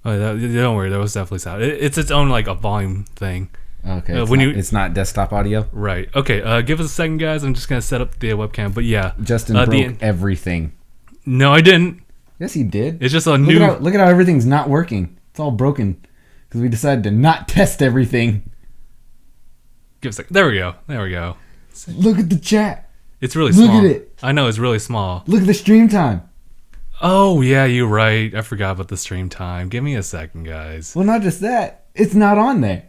Oh, don't worry. That was definitely sound. It's its own like a volume thing. Okay. It's not desktop audio. Right. Okay. Give us a second, guys. I'm just gonna set up the webcam. But yeah, Justin broke everything. No, I didn't. Yes, he did. It's just a new. Look at how everything's not working. It's all broken because we decided to not test everything. Give us a second. There we go. There we go. Look at the chat. It's really small. Look at it. I know it's really small. Look at the stream time. Oh yeah, you're right. I forgot about the stream time. Give me a second, guys. Well, not just that. It's not on there.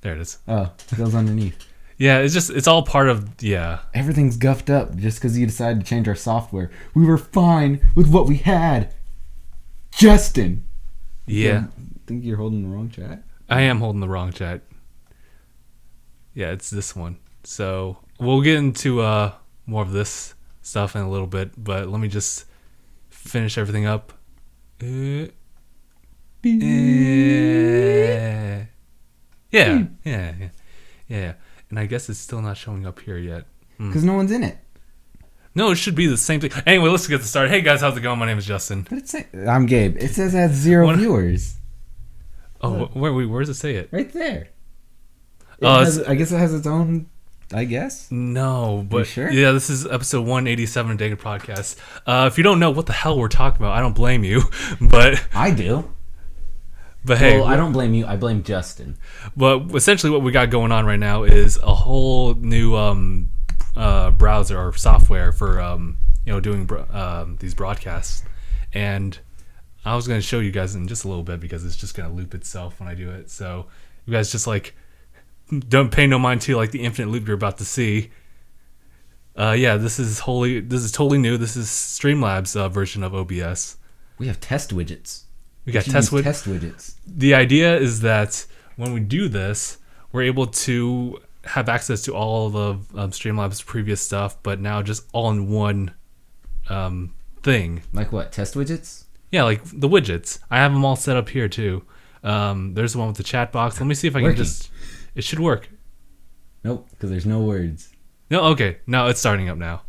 There it is. Oh, it goes underneath. Yeah, it's all part of, yeah. Everything's guffed up just because you decided to change our software. We were fine with what we had. Justin. Yeah. I think you're holding the wrong chat. I am holding the wrong chat. Yeah, it's this one. So we'll get into more of this stuff in a little bit, but let me just finish everything up. Yeah. And I guess it's still not showing up here yet. Because no one's in it. No, it should be the same thing. Anyway, let's get started. Hey guys, how's it going? My name is Justin. What did it say? I'm Gabe. It says it has 0 viewers. Oh, where does it say it? Right there. I guess it has its own. I guess. No, but sure? Yeah, this is episode 187 of DangIT Prodcast. If you don't know what the hell we're talking about, I don't blame you, but I do. But hey, well, I don't blame you. I blame Justin. But essentially, what we got going on right now is a whole new browser or software for doing these broadcasts. And I was going to show you guys in just a little bit because it's just going to loop itself when I do it. So you guys just like don't pay no mind to like the infinite loop you're about to see. This is totally new. This is Streamlabs version of OBS. We have test widgets. We got test widgets. The idea is that when we do this, we're able to have access to all of Streamlabs' previous stuff, but now just all in one thing. Like what? Test widgets? Yeah, like the widgets. I have them all set up here too. There's the one with the chat box. Let me see if I can just... It should work. Nope, because there's no words. No, okay. No, it's starting up now.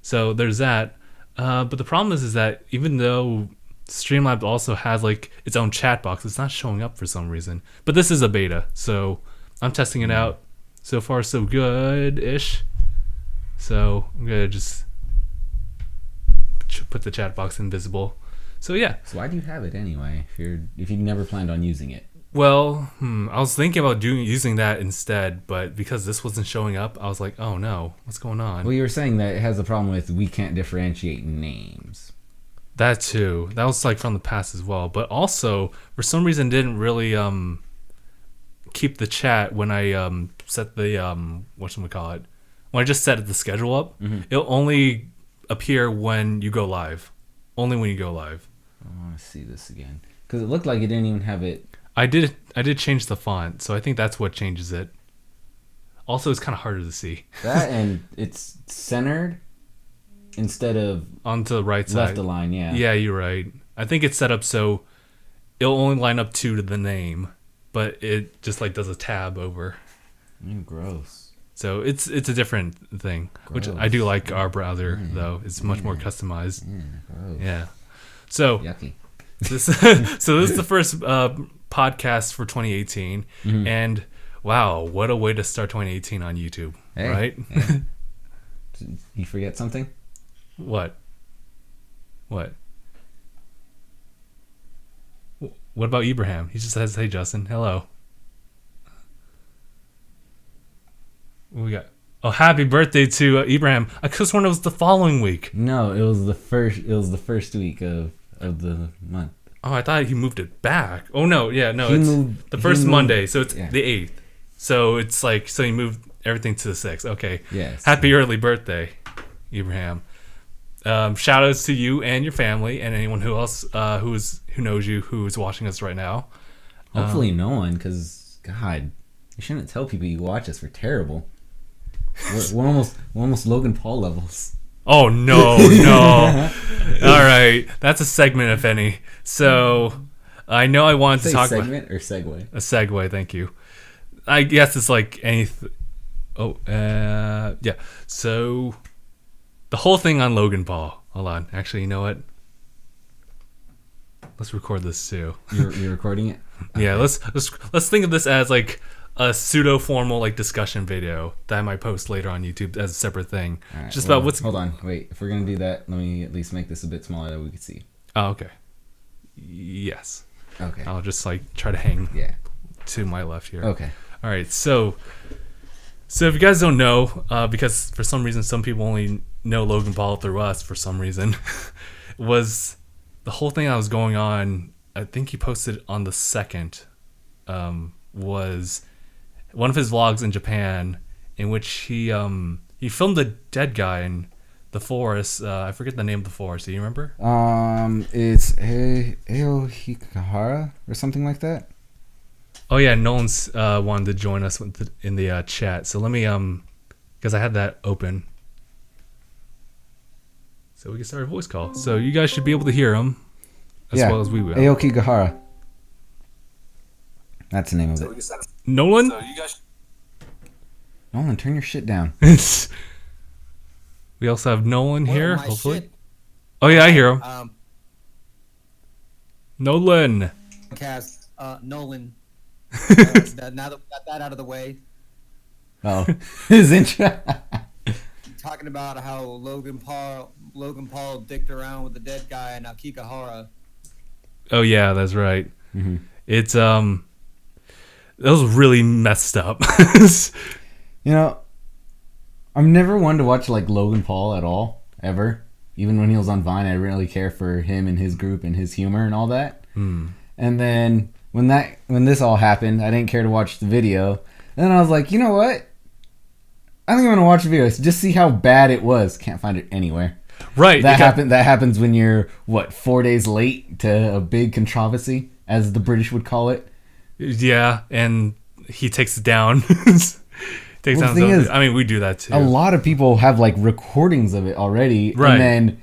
So there's that. But the problem is that even though Streamlabs also has like its own chat box, it's not showing up for some reason. But this is a beta, so I'm testing it out. So far, so good-ish. So I'm gonna just put the chat box invisible. So yeah. So why do you have it anyway? If you never planned on using it? Well, I was thinking about using that instead, but because this wasn't showing up, I was like, oh no, what's going on? Well, you were saying that it has a problem with we can't differentiate names. That too. That was like from the past as well. But also, for some reason, didn't really keep the chat when I set the whatchamacallit. When I just set the schedule up, it'll only appear when you go live. Only when you go live. I want to see this again because it looked like it didn't even have it. I did change the font, so I think that's what changes it. Also, it's kind of harder to see. That and it's centered instead of onto the right side. Left align, yeah. Yeah, you're right. I think it's set up so it'll only line up to the name, but it just like does a tab over. Gross. So it's a different thing, which I do like our browser though. It's much more customized. Gross. Yeah. So yucky. This is the first podcast for 2018, and wow, what a way to start 2018 on YouTube, right? Hey. You forget something? What? What about Ibrahim? He just says, "Hey, Justin, hello." What we got? Oh, happy birthday to Ibrahim! I could have sworn it was the following week. No, it was the first. It was the first week of the month. Oh, I thought he moved it back. Oh no, yeah, no, it's the first Monday, so it's the 8th. So it's like you moved everything to the 6th. Okay. Yes. Happy early birthday, Ibrahim. Shout outs to you and your family and anyone who else who knows you who is watching us right now. Hopefully no one, because God, you shouldn't tell people you watch us. We're terrible. We're almost Logan Paul levels. Oh no. All right, that's a segment if any. So I know I wanted to talk segment or segue. A segue, thank you. I guess it's like anything. Oh, yeah. So the whole thing on Logan Paul. Hold on. Actually, you know what? let's record this too. You're recording it? Okay. Yeah, let's think of this as like a pseudo formal like discussion video that I might post later on YouTube as a separate thing. All right, Just well, about what's. Hold on, wait. If we're gonna do that, let me at least make this a bit smaller that we can see. Oh, okay. Yes. Okay. I'll just like try to hang to my left here. Okay. All right. So if you guys don't know, because for some reason some people only know Logan Paul through us for some reason, was the whole thing that was going on. I think he posted on the 2nd. Was one of his vlogs in Japan in which he filmed a dead guy in the forest. I forget the name of the forest. Do you remember? It's Aohikahara or something like that. Oh yeah, Nolan's wanted to join us in the chat. So let me because I had that open, so we can start a voice call. So you guys should be able to hear him as well as we will. Aohikahara. That's the name of it. Nolan. Nolan, turn your shit down. We also have Nolan here. Hopefully. Shit. Oh yeah, I hear him. Nolan. Nolan. Now that we got that out of the way, Oh, his intro. talking about how Logan Paul dicked around with the dead guy in Akikahara. Oh yeah, that's right. Mm-hmm. It's that was really messed up. You know, I'm never one to watch like Logan Paul at all, ever. Even when he was on Vine, I didn't really care for him and his group and his humor and all that. And then when this all happened, I didn't care to watch the video. And then I was like, you know what? I think I'm gonna watch the video just see how bad it was. Can't find it anywhere. Right. That happens when you're 4 days late to a big controversy, as the British would call it. Yeah, and he takes it down. I mean, we do that too. A lot of people have like recordings of it already, right? And then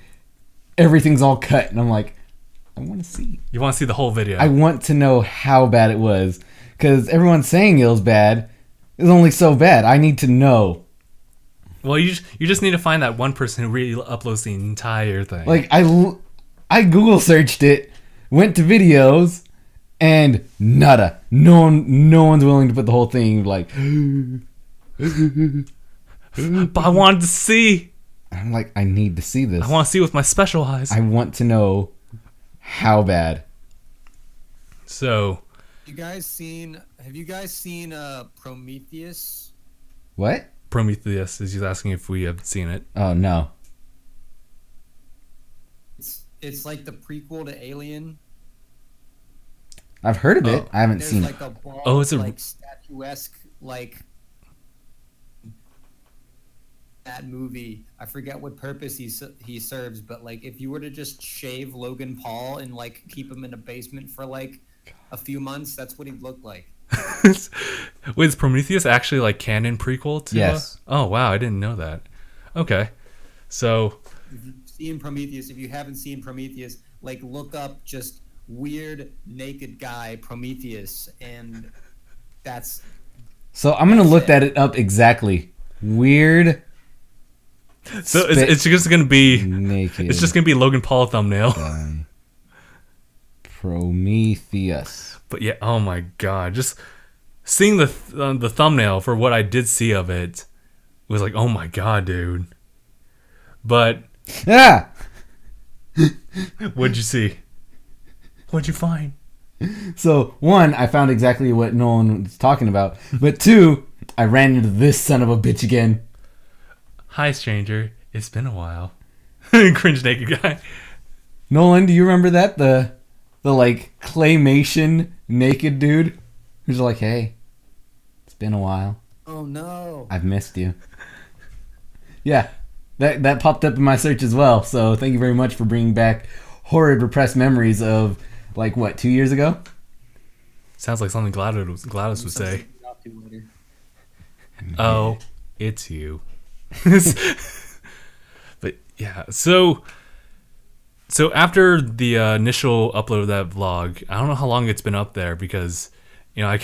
everything's all cut, and I'm like, I want to see. You want to see the whole video? I want to know how bad it was, because everyone's saying it was bad. It's only so bad. I need to know. Well, you just need to find that one person who really uploads the entire thing. Like I Google searched it, went to videos, and nada. No one's willing to put the whole thing. Like, but I wanted to see. I'm like, I need to see this. I want to see with my special eyes. I want to know how bad. So, Have you guys seen Prometheus? What? Prometheus is just asking if we have seen it. Oh no. It's like the prequel to Alien. I've heard of it. I haven't There's seen like it. a bald, Oh, it's a- like statuesque like that movie. I forget what purpose he serves, but like if you were to just shave Logan Paul and like keep him in a basement for like a few months, that's what he'd look like. Wait, is Prometheus actually like canon prequel to? Yes. Oh wow, I didn't know that. Okay, so If you've seen Prometheus, if you haven't seen Prometheus, like look up just weird naked guy Prometheus, and that's So I'm gonna look it. that up exactly. Weird. so it's just gonna be Naked. it's just gonna be Logan Paul thumbnail. guy. Prometheus. But yeah, oh my god, just seeing the thumbnail for what I did see of it was like, oh my god, dude. But Ah. what'd you see? What'd you find? So, one, I found exactly what Nolan was talking about. But two, I ran into this son of a bitch again. Hi, stranger. It's been a while. Cringe naked guy. Nolan, do you remember that? The like claymation naked dude who's like, hey, it's been a while. oh no. I've missed you. Yeah, that popped up in my search as well. So thank you very much for bringing back horrid repressed memories of like what, 2 years ago? Sounds like something Gladys would say. Oh, it's you. But yeah, so after the initial upload of that vlog, I don't know how long it's been up there because, you know,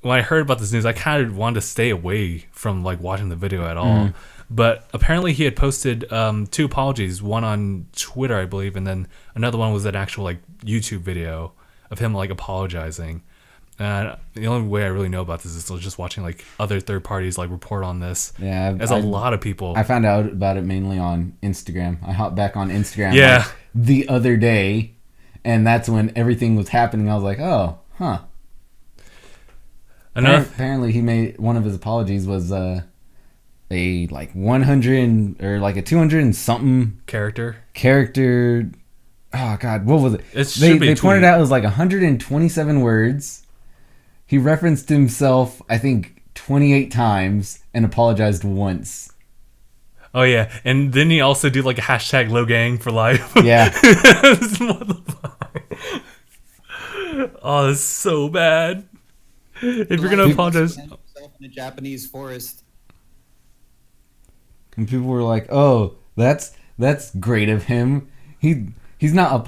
when I heard about this news, I kind of wanted to stay away from like watching the video at all. But apparently he had posted 2 apologies, one on Twitter, I believe, and then another one was an actual like YouTube video of him like apologizing. And the only way I really know about this is just watching like other third parties like report on this. Yeah, as a lot of people. I found out about it mainly on Instagram. I hopped back on Instagram like, the other day, and that's when everything was happening. I was like, oh, huh. Apparently he made one of his apologies was a like 100 or like a 200 and something character. Oh God, what was it? They pointed out it was like 127 words. He referenced himself, I think, 28 times and apologized once. Oh yeah, and then he also do like a hashtag Logang for life. Yeah. Oh, that's so bad. If you're gonna apologize, in a Japanese forest. And people were like, "Oh, that's great of him." He's not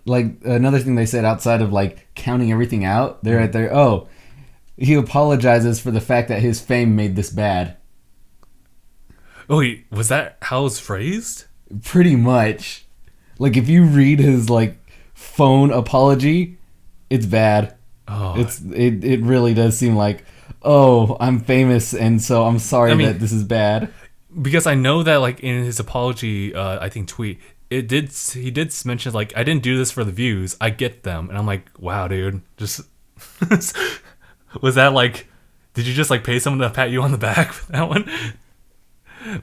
like another thing they said outside of like counting everything out. They're right there. Oh, he apologizes for the fact that his fame made this bad. Oh, wait, was that how it was phrased? Pretty much. Like if you read his like phone apology, it's bad. Oh, it really does seem like, oh, I'm famous and so I'm sorry that this is bad. Because I know that like in his apology, I think tweet, he did mention like, I didn't do this for the views, I get them, and I'm like, wow, dude, just was that like, did you just like pay someone to pat you on the back for that one?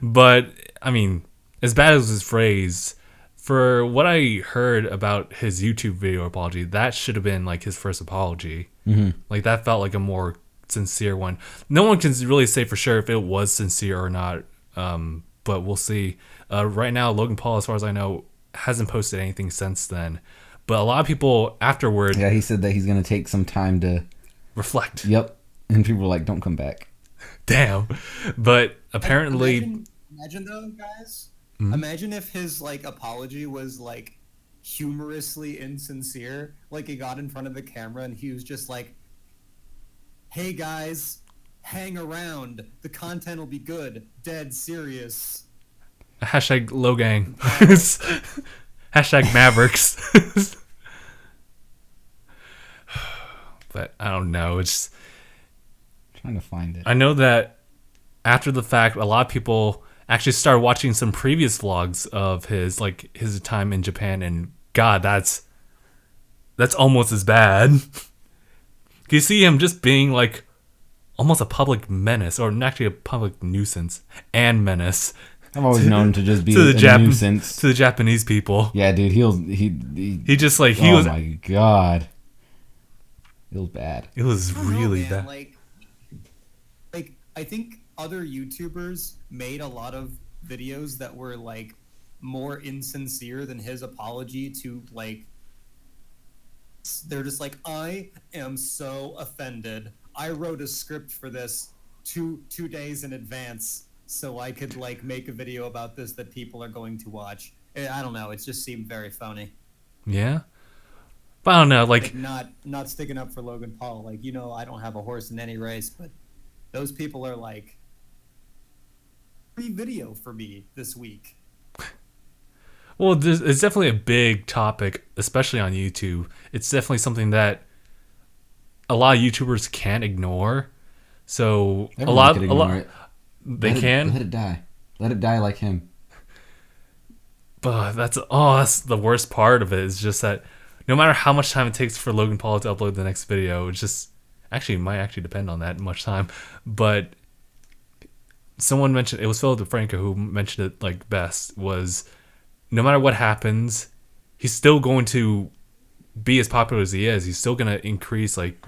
But I mean, as bad as his phrase, for what I heard about his YouTube video apology, that should have been like his first apology. Mm-hmm. Like that felt like a more sincere one. No one can really say for sure if it was sincere or not. But we'll see. Right now, Logan Paul, as far as I know, hasn't posted anything since then. But a lot of people afterward... Yeah, he said that he's going to take some time to... reflect. Yep. And people were like, don't come back. Damn. But apparently... Imagine though, guys. Mm-hmm. Imagine if his like apology was like humorously insincere. Like he got in front of the camera and he was just like, hey guys... hang around. The content will be good. Dead serious. Hashtag Logang. Hashtag Mavericks. But I don't know. It's trying to find it. I know that after the fact, a lot of people actually started watching some previous vlogs of his, like his time in Japan, and God, that's almost as bad. You see him just being like almost a public menace, or actually a public nuisance and menace. I've always known to just be a nuisance to the Japanese people. Yeah, dude, he just like oh my God, it was bad. It was really bad. Like I think other YouTubers made a lot of videos that were like more insincere than his apology to like. They're just like, I am so offended. I wrote a script for this two days in advance so I could like make a video about this that people are going to watch. I don't know. It just seemed very phony. Yeah, but I don't know. Like not sticking up for Logan Paul. Like, you know, I don't have a horse in any race, but those people are like free video for me this week. Well, it's definitely a big topic, especially on YouTube. It's definitely something that a lot of YouTubers can't ignore. So Everyone a lot, it. They can let it die. Let it die like him. But that's the worst part of it. Is just that no matter how much time it takes for Logan Paul to upload the next video, it's just it might depend on that much time. But someone mentioned, it was Philip DeFranco who mentioned it like best, was no matter what happens, he's still going to be as popular as he is. He's still going to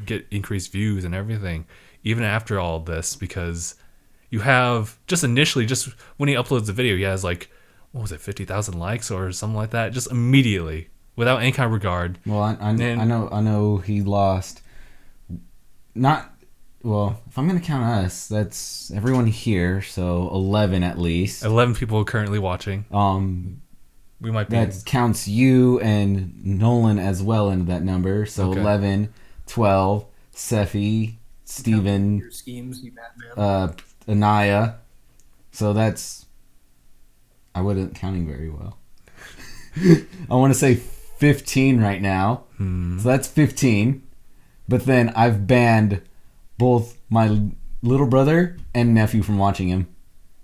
get increased views and everything, even after all of this, because you have just initially, just when he uploads the video, he has like, what was it, 50,000 likes or something like that, just immediately, without any kind of regard. Well, I know he lost. Not well. If I'm gonna count us, that's everyone here, so 11 at least. 11 people currently watching. We might be. That counts you and Nolan as well into that number. So okay. 11, 12, Sephi, Steven, your schemes, you Batman. Anaya, So that's... I wasn't counting very well. I want to say 15 right now. So that's 15. But then I've banned both my little brother and nephew from watching him.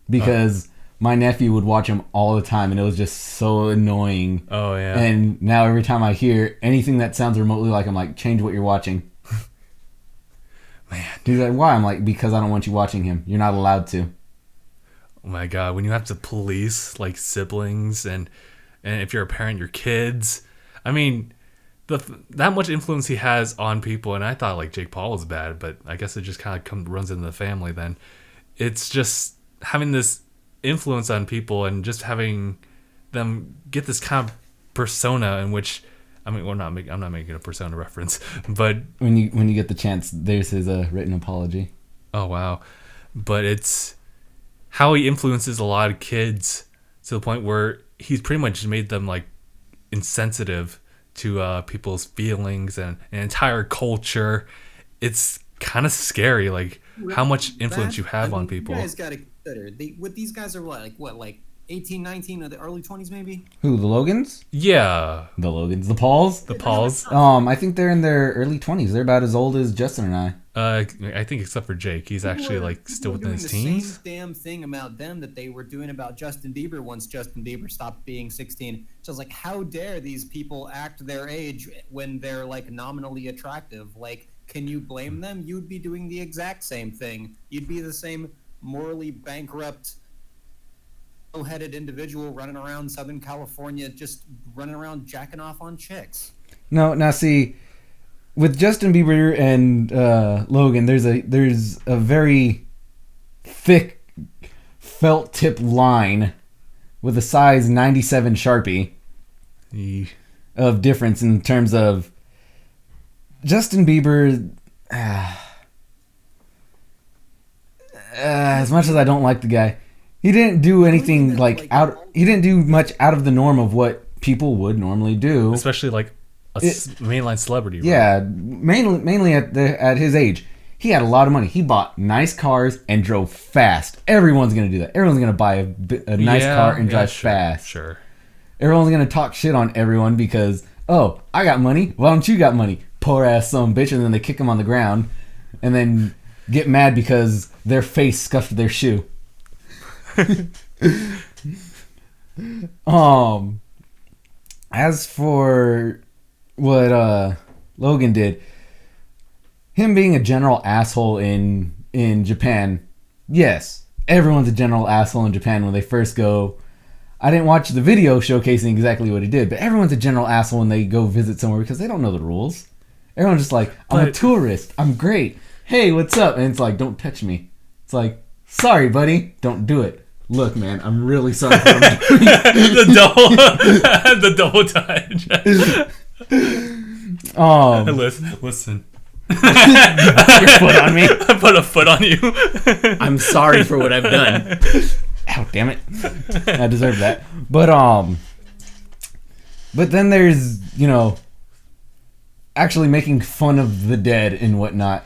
Because my nephew would watch him all the time, and it was just so annoying. Oh, yeah. And now every time I hear anything that sounds remotely like, I'm like, change what you're watching. Man. He's like, why? I'm like, because I don't want you watching him. You're not allowed to. Oh my god, when you have to police like siblings and if you're a parent, your kids. I mean, that much influence he has on people, and I thought like Jake Paul was bad, but I guess it just kind of runs into the family then. It's just having this influence on people and just having them get this kind of persona in which, I mean, I'm not making a persona reference, but When you get the chance, there's his written apology. oh wow. But it's how he influences a lot of kids to the point where he's pretty much made them like insensitive to people's feelings and an entire culture. It's kind of scary, like how much influence you have on people. You guys got to consider these guys are like 18, 19, or the early 20s maybe. Who, the Logans? Yeah, The Logans. The Pauls? the Pauls. I think they're in their early 20s. They're about as old as Justin and I. I think except for Jake, he's actually like still within his teens. Same damn thing about them that they were doing about Justin Bieber once Justin Bieber stopped being 16. So I was like, how dare these people act their age when they're like nominally attractive? Like, can you blame them? You'd be doing the exact same thing. You'd be the same morally bankrupt, headed individual running around Southern California, just running around jacking off on chicks. No, now see, with Justin Bieber and Logan, there's a very thick felt tip line with a size 97 Sharpie of difference in terms of Justin Bieber. As much as I don't like the guy, he didn't do anything like out. He didn't do much out of the norm of what people would normally do, Especially like a mainline celebrity. Right? Yeah, mainly at his age, he had a lot of money. He bought nice cars and drove fast. Everyone's gonna do that. Everyone's gonna buy a nice car and drive fast. Sure. Everyone's gonna talk shit on everyone because, oh, I got money. Why don't you got money? Poor ass son bitch. And then they kick him on the ground, and then get mad because their face scuffed their shoe. As for what Logan did, him being a general asshole in Japan, yes, everyone's a general asshole in Japan when they first go. I didn't watch the video showcasing exactly what he did, but everyone's a general asshole when they go visit somewhere because they don't know the rules. Everyone's just like, I'm a tourist, I'm great, hey, what's up? And it's like, don't touch me. It's like, sorry buddy, don't do it. Look, man, I'm really sorry for the double touch. Listen. Put your foot on me. I put a foot on you. I'm sorry for what I've done. Ow, damn it. I deserve that. But then there's, actually making fun of the dead and whatnot.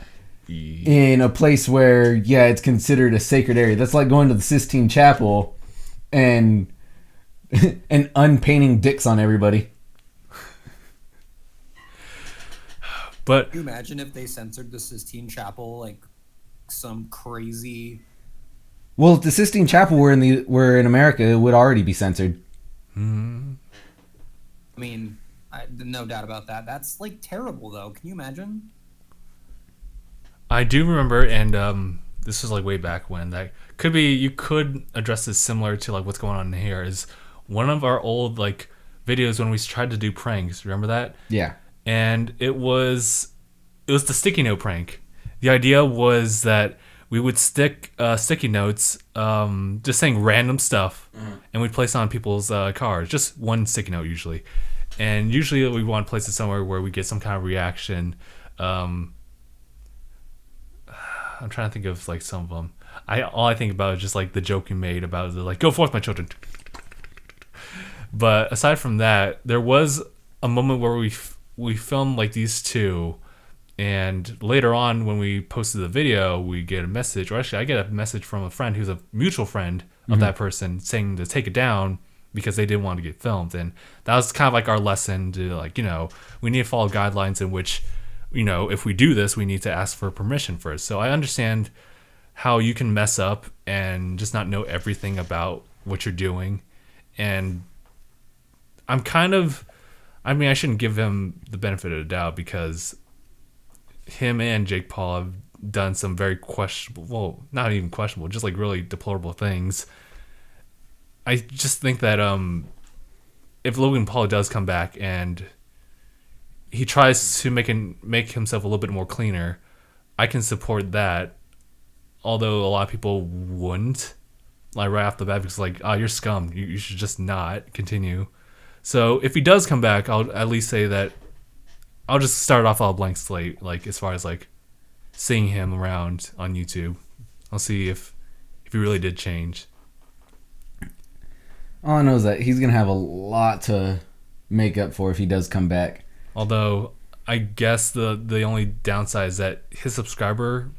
In a place where, yeah, it's considered a sacred area. That's like going to the Sistine Chapel and unpainting dicks on everybody. But Can you imagine if they censored the Sistine Chapel like some crazy? Well, if the Sistine Chapel were in America, it would already be censored. I mean, no doubt about that. That's like terrible, though. Can you imagine? I do remember, and this was like way back when, that could be, you could address this similar to like what's going on here, is one of our old like videos when we tried to do pranks. Remember that? Yeah. And it was the sticky note prank. The idea was that we would stick sticky notes, just saying random stuff, and we'd place it on people's cars. Just one sticky note usually, and usually we want to place it somewhere where we get some kind of reaction. I'm trying to think of like some of them. All I think about is just like the joke you made about the, like, go forth, my children. But aside from that, there was a moment where we filmed like these two, and later on when we posted the video, we get a message, or actually I get a message from a friend who's a mutual friend of that person saying to take it down because they didn't want to get filmed. And that was kind of like our lesson to, like, you know, we need to follow guidelines in which, you know, if we do this, we need to ask for permission first. So I understand how you can mess up and just not know everything about what you're doing. And I'm kind of, I mean, I shouldn't give him the benefit of the doubt because him and Jake Paul have done some very questionable, well, not even questionable, just like really deplorable things. I just think that if Logan Paul does come back and he tries to make himself a little bit more cleaner, I can support that. Although a lot of people wouldn't, like right off the bat, because like, oh, you're scum. You should just not continue. So if he does come back, I'll at least say that I'll just start off on a blank slate. Like as far as like seeing him around on YouTube, I'll see if he really did change. All I know is that he's gonna have a lot to make up for if he does come back. Although I guess the only downside is that his subscriber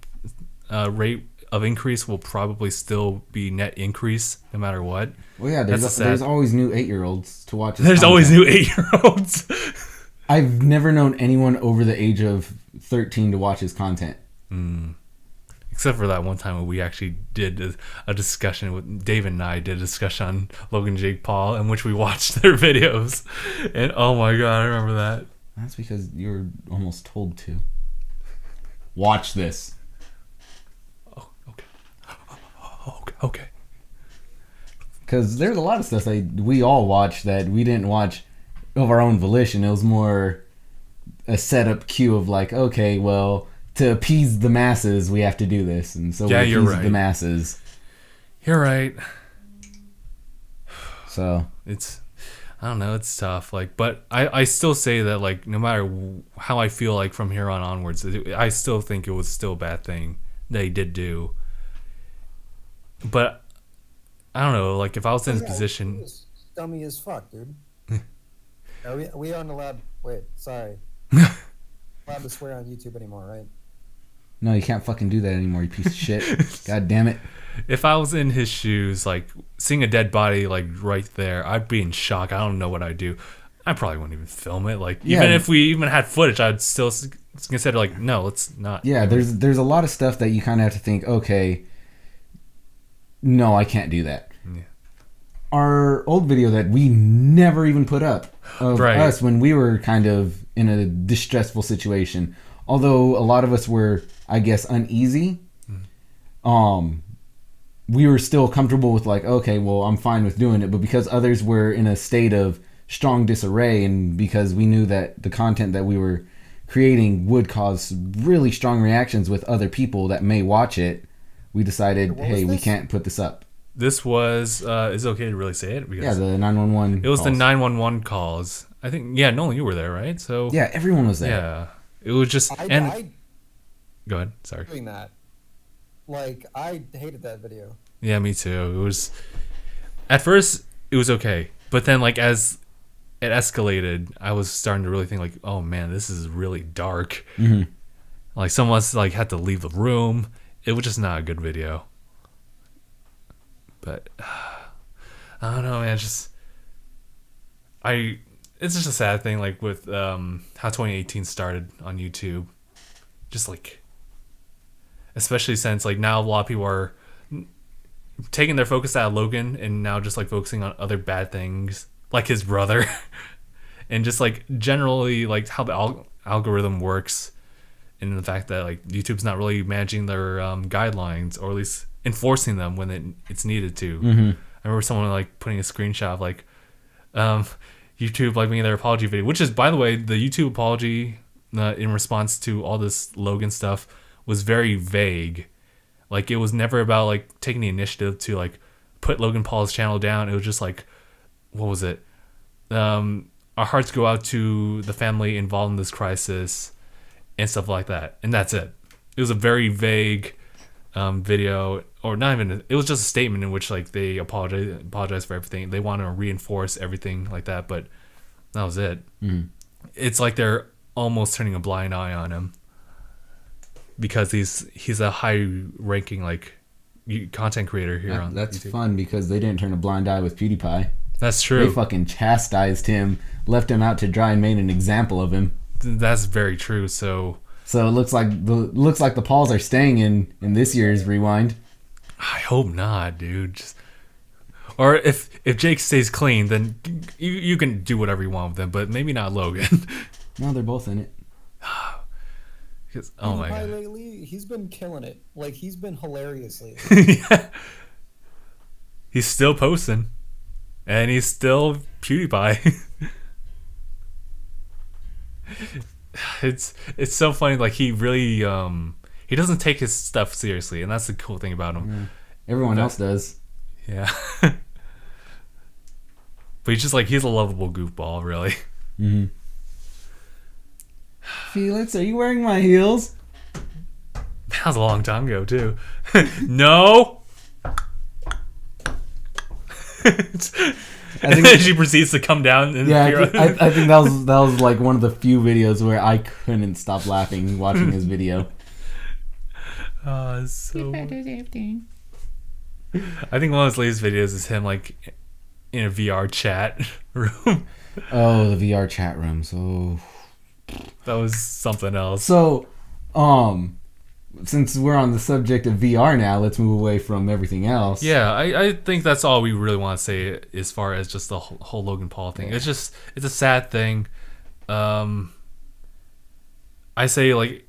rate of increase will probably still be net increase no matter what. Well, yeah, there's always new 8-year-olds to watch. There's always new 8-year-olds. I've never known anyone over the age of 13 to watch his content. Except for that one time when we actually did a discussion with Dave and I did a discussion on Logan Jake Paul in which we watched their videos, and oh my god, I remember that. That's because you were almost told to watch this. Okay. Because there's a lot of stuff that we all watched that we didn't watch of our own volition. It was more a setup cue of like, okay, well, to appease the masses, we have to do this, and so we appease the masses. You're right. So it's, I don't know, it's tough. Like, but I still say that like no matter how I feel like from here on onwards, I still think it was still a bad thing that he did do. But I don't know, like if I was in his position, dummy as fuck, dude. we aren't allowed. Wait, sorry. Allowed to swear on YouTube anymore, right? No, you can't fucking do that anymore, you piece of shit. God damn it. If I was in his shoes, like seeing a dead body like right there, I'd be in shock. I don't know what I'd do. I probably wouldn't even film it. Like even if we even had footage, I'd still consider like, no, let's not. Yeah, there's a lot of stuff that you kind of have to think, okay, no, I can't do that. Yeah. Our old video that we never even put up of us when we were kind of in a distressful situation, although a lot of us were, I guess, uneasy, we were still comfortable with like, okay, well, I'm fine with doing it. But because others were in a state of strong disarray, and because we knew that the content that we were creating would cause really strong reactions with other people that may watch it, we decided, hey, we can't put this up. This was, is it okay to really say it? Because yeah, the 911 It was calls. the 911 calls. I think, yeah, Nolan, you were there, right? So yeah, everyone was there. Yeah. It was just, I go ahead, sorry. doing that. Like, I hated that video. Yeah, me too. It was, at first, it was okay. But then, like, as it escalated, I was starting to really think, like, oh, man, this is really dark. Mm-hmm. Like, someone's, like, had to leave the room. It was just not a good video. But I don't know, man. It's just a sad thing, like with how 2018 started on YouTube. Just like, especially since like now a lot of people are taking their focus out of Logan and now just like focusing on other bad things, like his brother, and just like generally like how the algorithm works, and the fact that like YouTube's not really managing their guidelines, or at least enforcing them when it's needed to. Mm-hmm. I remember someone like putting a screenshot of like YouTube like making their apology video, which is, by the way, the YouTube apology in response to all this Logan stuff was very vague. Like it was never about like taking the initiative to like put Logan Paul's channel down. It was just like, what was it? Our hearts go out to the family involved in this crisis and stuff like that, and that's it. It was a very vague video, or not even, it was just a statement in which like they apologize for everything. They want to reinforce everything like that, but that was it. Mm-hmm. It's like they're almost turning a blind eye on him because he's a high ranking like content creator here on That's YouTube. fun because they didn't turn a blind eye with PewDiePie. That's true. They fucking chastised him, left him out to dry, and made an example of him. That's very true. So it looks like the Pauls are staying in this year's Rewind. I hope not, dude. Or if Jake stays clean, then you can do whatever you want with them, but maybe not Logan. No, they're both in it. Oh my PewDiePie god. lately, he's been killing it. Like, he's been hilarious lately. Yeah. He's still posting. And he's still PewDiePie. It's so funny. Like, he really he doesn't take his stuff seriously, and that's the cool thing about him. Yeah. Everyone else does. Yeah. But he's a lovable goofball, really. Mm-hmm. Felix, are you wearing my heels? That was a long time ago, too. No. And then she proceeds to come down. And I think that was like one of the few videos where I couldn't stop laughing watching his video. So. I think one of his latest videos is him like in a VR chat room. Oh, the VR chat rooms. Oh, that was something else. So, since we're on the subject of VR now, let's move away from everything else. Yeah, I think that's all we really want to say as far as just the whole Logan Paul thing. It's a sad thing. I say, like,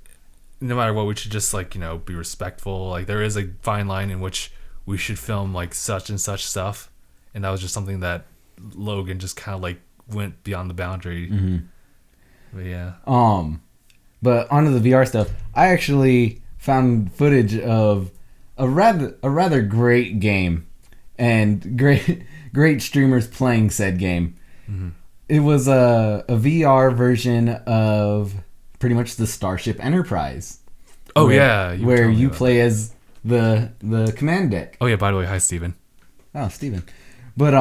no matter what, we should just, like, be respectful. Like, there is a fine line in which we should film, like, such and such stuff. And that was just something that Logan just kind of, like, went beyond the boundary. Mm-hmm. But yeah. But onto the VR stuff, I actually found footage of a rather great game and great streamers playing said game. Mm-hmm. It was a VR version of pretty much the Starship Enterprise. Oh, where you that. play as the command deck. Oh yeah, by the way, hi Steven. Oh, Steven. But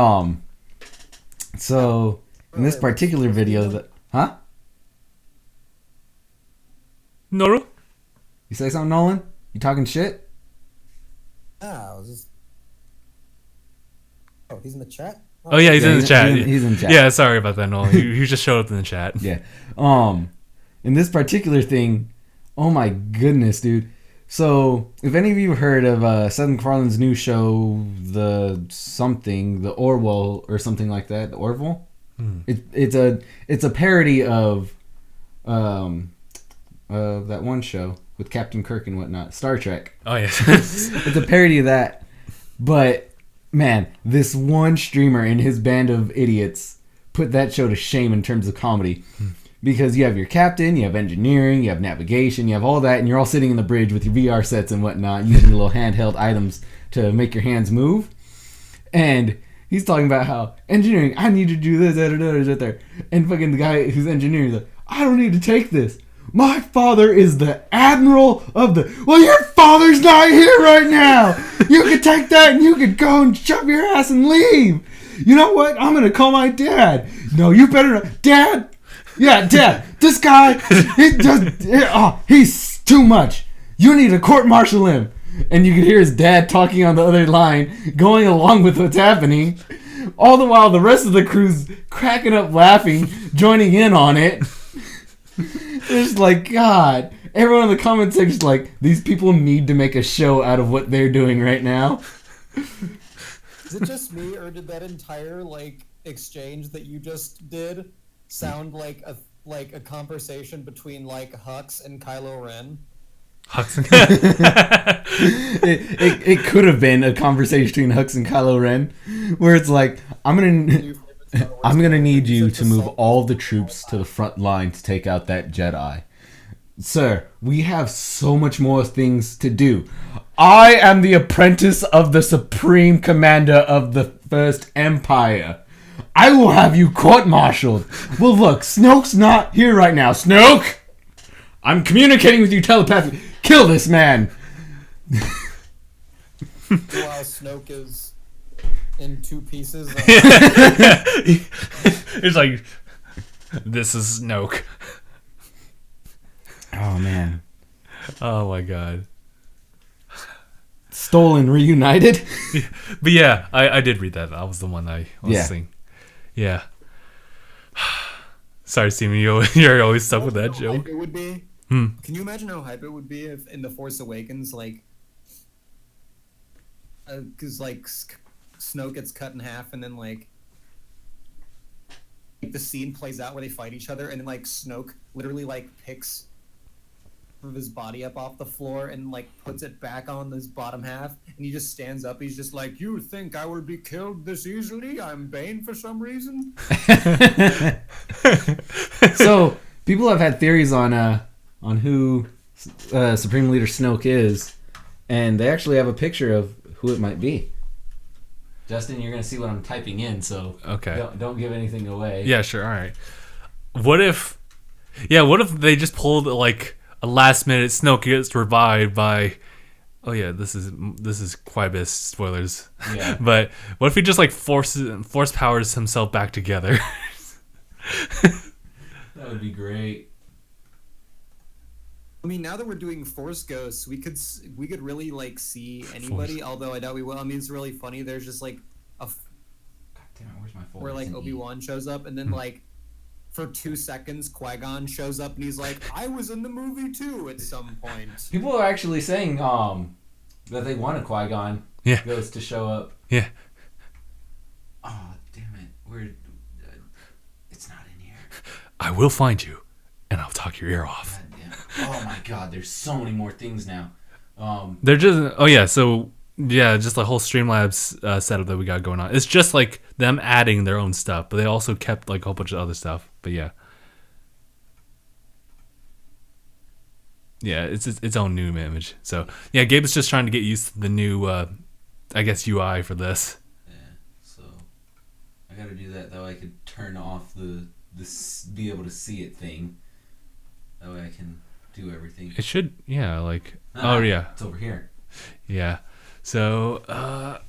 so in this particular video huh? No. You say something, Nolan? You talking shit? Ah, I was just. Oh, he's in the chat? Oh yeah, he's in the chat. He's in the chat. Yeah, sorry about that, Nolan. He just showed up in the chat. Yeah. In this particular thing, oh my goodness, dude. So, if any of you heard of Seth MacFarlane's new show, the Orwell or something like that, the Orville, it's a parody of that one show with Captain Kirk and whatnot, Star Trek. Oh yeah, It's a parody of that. But man, this one streamer and his band of idiots put that show to shame in terms of comedy. Because you have your captain, you have engineering, you have navigation, you have all that, and you're all sitting in the bridge with your VR sets and whatnot, using your little handheld items to make your hands move. And he's talking about how, engineering, I need to do this, and fucking the guy who's engineering is like, I don't need to take this. My father is the admiral of the... Well, your father's not here right now! You could take that and you could go and shove your ass and leave! You know what? I'm gonna call my dad. No, you better not. Dad! Yeah, Dad, this guy, he's too much. You need to court-martial him. And you can hear his dad talking on the other line, going along with what's happening. All the while, the rest of the crew's cracking up laughing, joining in on it. It's like, God. Everyone in the comment section is like, these people need to make a show out of what they're doing right now. Is it just me, or did that entire, exchange that you just did sound like a conversation between Hux and Kylo Ren? it could have been a conversation between Hux and Kylo Ren, where it's like, I'm gonna need you to move all the troops to the front line to take out that Jedi. Sir, we have so much more things to do. I am the apprentice of the Supreme Commander of the First Empire. I will have you court-martialed. Well, look, Snoke's not here right now. Snoke! I'm communicating with you telepathically. Kill this man! While Snoke is in two pieces. It's like, this is Snoke. Oh, man. Oh, my God. stolen, reunited. But yeah, I did read that. That was the one I was seeing. Yeah. Sorry, Steven, you're always stuck with that joke. Hype it would be. Can you imagine how hype it would be if in The Force Awakens, like, because like Snoke gets cut in half, and then like the scene plays out where they fight each other, and then like Snoke literally like picks of his body up off the floor and like puts it back on his bottom half, and he just stands up. He's just like, "You think I will be killed this easily? I'm Bane for some reason." So people have had theories on who Supreme Leader Snoke is, and they actually have a picture of who it might be. Justin, you're gonna see what I'm typing in, so okay, don't give anything away. Yeah, sure. All right. What if they just pulled like a last minute Snoke gets revived by? Oh yeah, this is quite a bit of spoilers. Yeah. But what if he just like force powers himself back together? That would be great. I mean, now that we're doing Force Ghosts, we could really like see anybody. Although I doubt we will. I mean, it's really funny. There's just like God damn it, where's my folder? where like Obi-Wan shows up, and then like for 2 seconds Qui-Gon shows up, and he's like, "I was in the movie too" at some point. People are actually saying that they wanted Qui-Gon Ghost to show up. Yeah. Oh damn it! It's not in here. I will find you, and I'll talk your ear off. God damn it. Oh my God! There's so many more things now. They're just just the whole Streamlabs setup that we got going on. It's just like them adding their own stuff, but they also kept like a whole bunch of other stuff. But yeah, it's its own new image. So yeah, Gabe is just trying to get used to the new, I guess, UI for this. Yeah, so I got to do that. That way I could turn off the be able to see it thing. That way I can do everything. It should, like. It's over here. Yeah. So,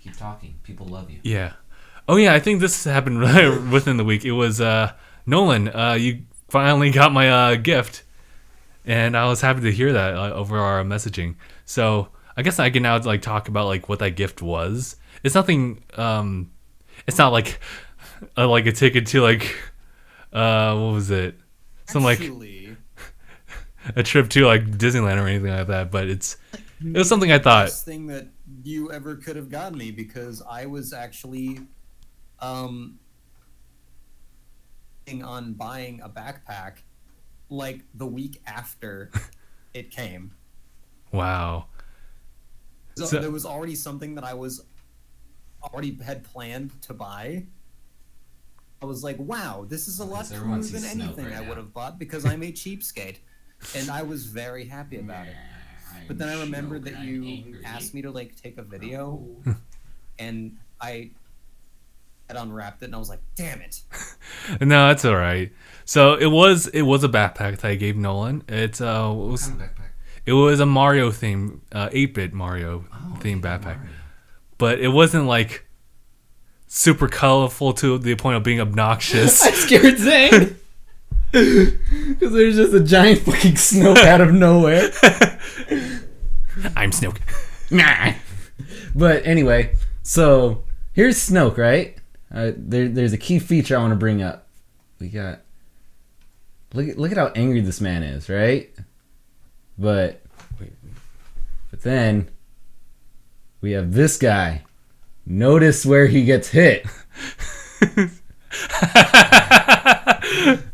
keep talking. People love you. Yeah. Oh yeah, I think this happened within the week. It was Nolan. You finally got my gift, and I was happy to hear that over our messaging. So I guess I can now like talk about like what that gift was. It's nothing. It's not like a ticket to like what was it? Some like a trip to like Disneyland or anything like that. But it was something I thought. Best thing that you ever could have gotten me, because I was actually on buying a backpack like the week after it came. Wow. So there was already something that I had planned to buy. I was like, wow, this is a lot cooler than anything I would have bought, because I'm a cheapskate. And I was very happy about it. But then I remembered that you asked me to like take a video, and I had unwrapped it, and I was like, damn it. No, that's all right. So it was a backpack that I gave Nolan. It was a Mario theme, 8-bit Mario themed backpack. Mario. But it wasn't like super colorful to the point of being obnoxious. I scared Zane. Because there's just a giant fucking Snoke out of nowhere. I'm Snoke. Nah. But anyway, so here's Snoke, right? There's a key feature I want to bring up. We got look at how angry this man is, right? But then we have this guy. Notice where he gets hit.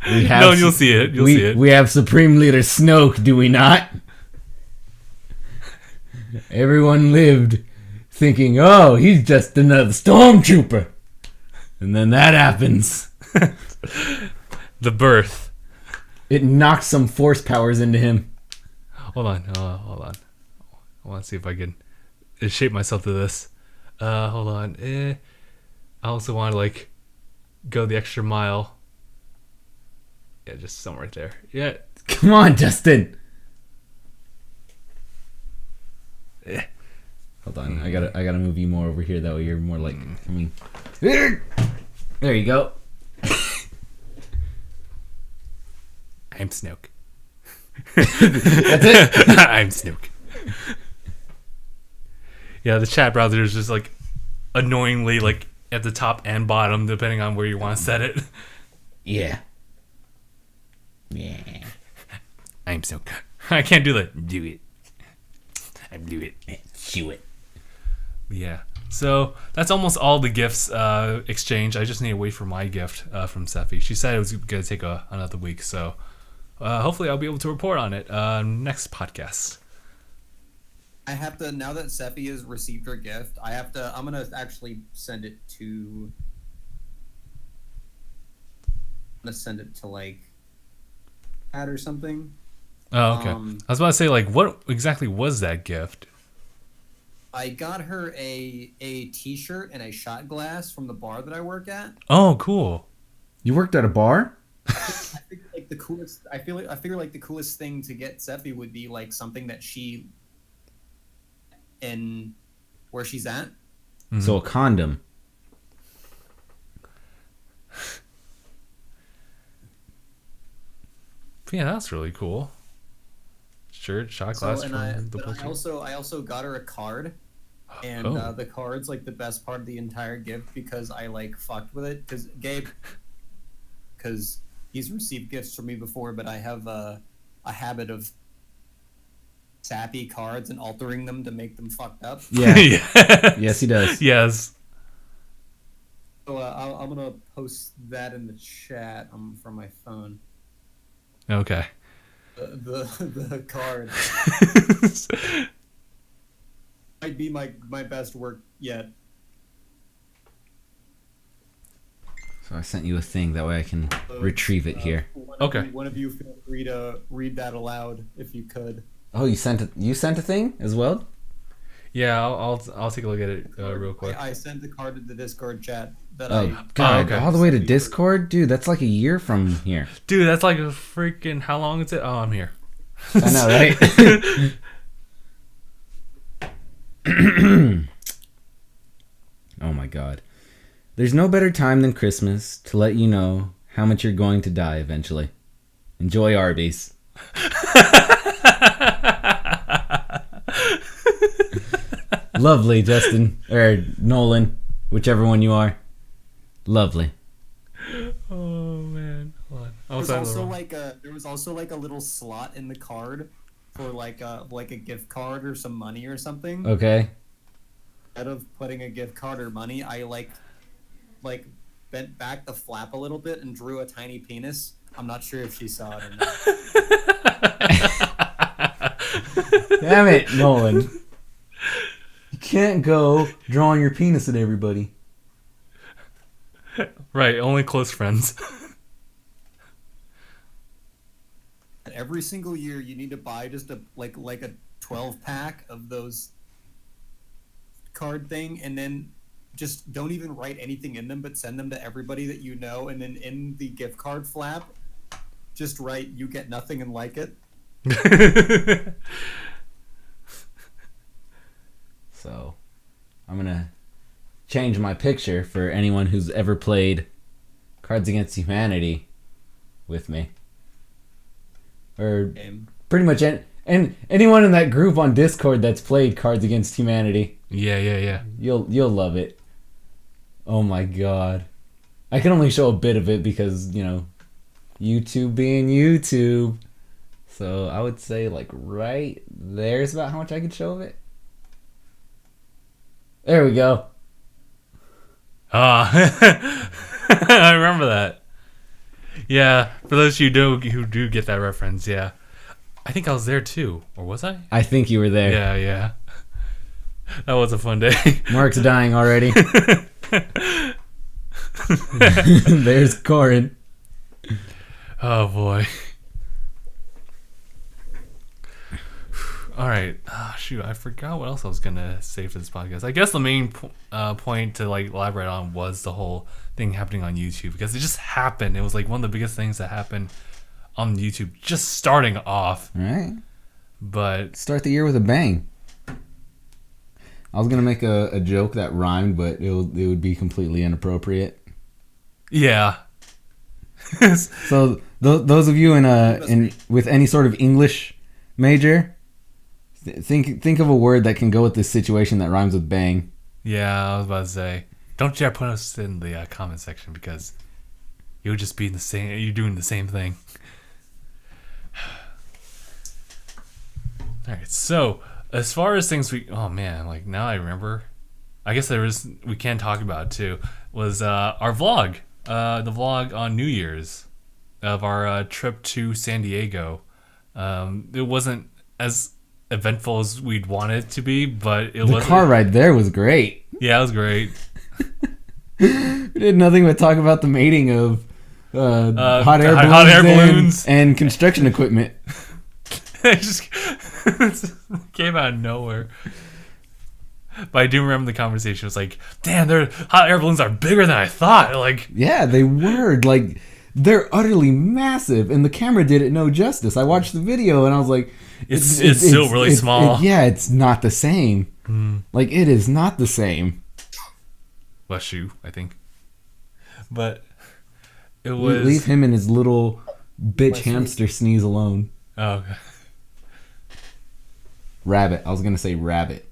You'll see it. You'll see it. We have Supreme Leader Snoke, do we not? Everyone lived thinking, oh, he's just another stormtrooper. And then that happens. The birth. It knocks some force powers into him. Hold on. I want to see if I can shape myself to this. Hold on. I also want to like go the extra mile. Yeah, just somewhere right there. Yeah. Come on, Justin. Yeah. Hold on. I gotta move you more over here. That way you're more like coming. There you go. I'm Snoke. That's it. I'm Snoke. Yeah, the chat browser is just like annoyingly like at the top and bottom, depending on where you want to set it. Yeah. I'm so. I can't do that. Do it. I do it. Do it. Yeah. So that's almost all the gifts exchanged. I just need to wait for my gift from Sephi. She said it was going to take another week, so hopefully I'll be able to report on it next podcast. I have to, now that Sephi has received her gift, I'm going to actually send it to, like, Pat or something. Oh, okay. I was about to say, like, what exactly was that gift? I got her a t-shirt and a shot glass from the bar that I work at. Oh, cool. You worked at a bar? I figured like the coolest thing to get Sephi would be like something that she in where she's at. Mm-hmm. So a condom. Yeah, that's really cool. Shirt, shot glass from the poster. I also got her a card, and the card's like the best part of the entire gift because I like fucked with it because Gabe, because he's received gifts from me before, but I have a habit of sappy cards and altering them to make them fucked up. Yeah. Yeah. Yes, he does. Yes. So I'm gonna post that in the chat from my phone. Okay. The card might be my best work yet. So I sent you a thing. That way I can retrieve it here. One of you feel free to read that aloud if you could. Oh, you sent it. You sent a thing as well? Yeah, I'll take a look at it real quick. I sent the card to the Discord chat. God, all the way to Discord? Dude, that's like a year from here. Dude, that's like a freaking... How long is it? Oh, I'm here. I know, right? Oh my god. There's no better time than Christmas to let you know how much you're going to die eventually. Enjoy Arby's. Lovely, Justin. Or Nolan. Whichever one you are. Lovely. Oh, man. Hold on. There was also like a little slot in the card for like a gift card or some money or something. Okay. Instead of putting a gift card or money, I like bent back the flap a little bit and drew a tiny penis. I'm not sure if she saw it or not. Damn it, Nolan. You can't go drawing your penis at everybody. Right, only close friends. Every single year, you need to buy just a 12 pack of those card thing, and then just don't even write anything in them, but send them to everybody that you know, and then in the gift card flap, just write "you get nothing and like it." So, I'm gonna change my picture for anyone who's ever played Cards Against Humanity with me. Or pretty much and anyone in that group on Discord that's played Cards Against Humanity. Yeah. You'll love it. Oh my god. I can only show a bit of it because, YouTube being YouTube. So I would say like right there's about how much I could show of it. There we go. I remember that. Yeah, for those of you who do get that reference, yeah. I think I was there too, or was I? I think you were there. Yeah. That was a fun day. Mark's dying already. There's Corin. Oh boy. All right. Shoot, I forgot what else I was gonna say for this podcast. I guess the main point to elaborate on was the whole thing happening on YouTube, because it just happened. It was like one of the biggest things that happened on YouTube, just starting off. All right. But start the year with a bang. I was gonna make a joke that rhymed, but it would be completely inappropriate. Yeah. So those of you in with any sort of English major, Think of a word that can go with this situation that rhymes with bang. Yeah, I was about to say. Don't you put us in the comment section because you'll just be in the same. You're doing the same thing. All right. So as far as things oh man, like now I remember. I guess we can talk about it too. Was our vlog, the vlog on New Year's of our trip to San Diego. It wasn't as eventful as we'd want it to be, but the car ride there was great. Yeah, it was great. We did nothing but talk about the mating of hot air balloons and construction equipment. It just came out of nowhere. But I do remember the conversation. It was like, damn, their hot air balloons are bigger than I thought. Like, yeah, they were. Like, they're utterly massive, and the camera did it no justice. I watched the video, and I was like, it's still really small. It's not the same. Like, it is not the same. Bless you, I think. But it was... Leave him and his little bitch hamster sneeze alone. Oh, okay. Rabbit. I was going to say rabbit.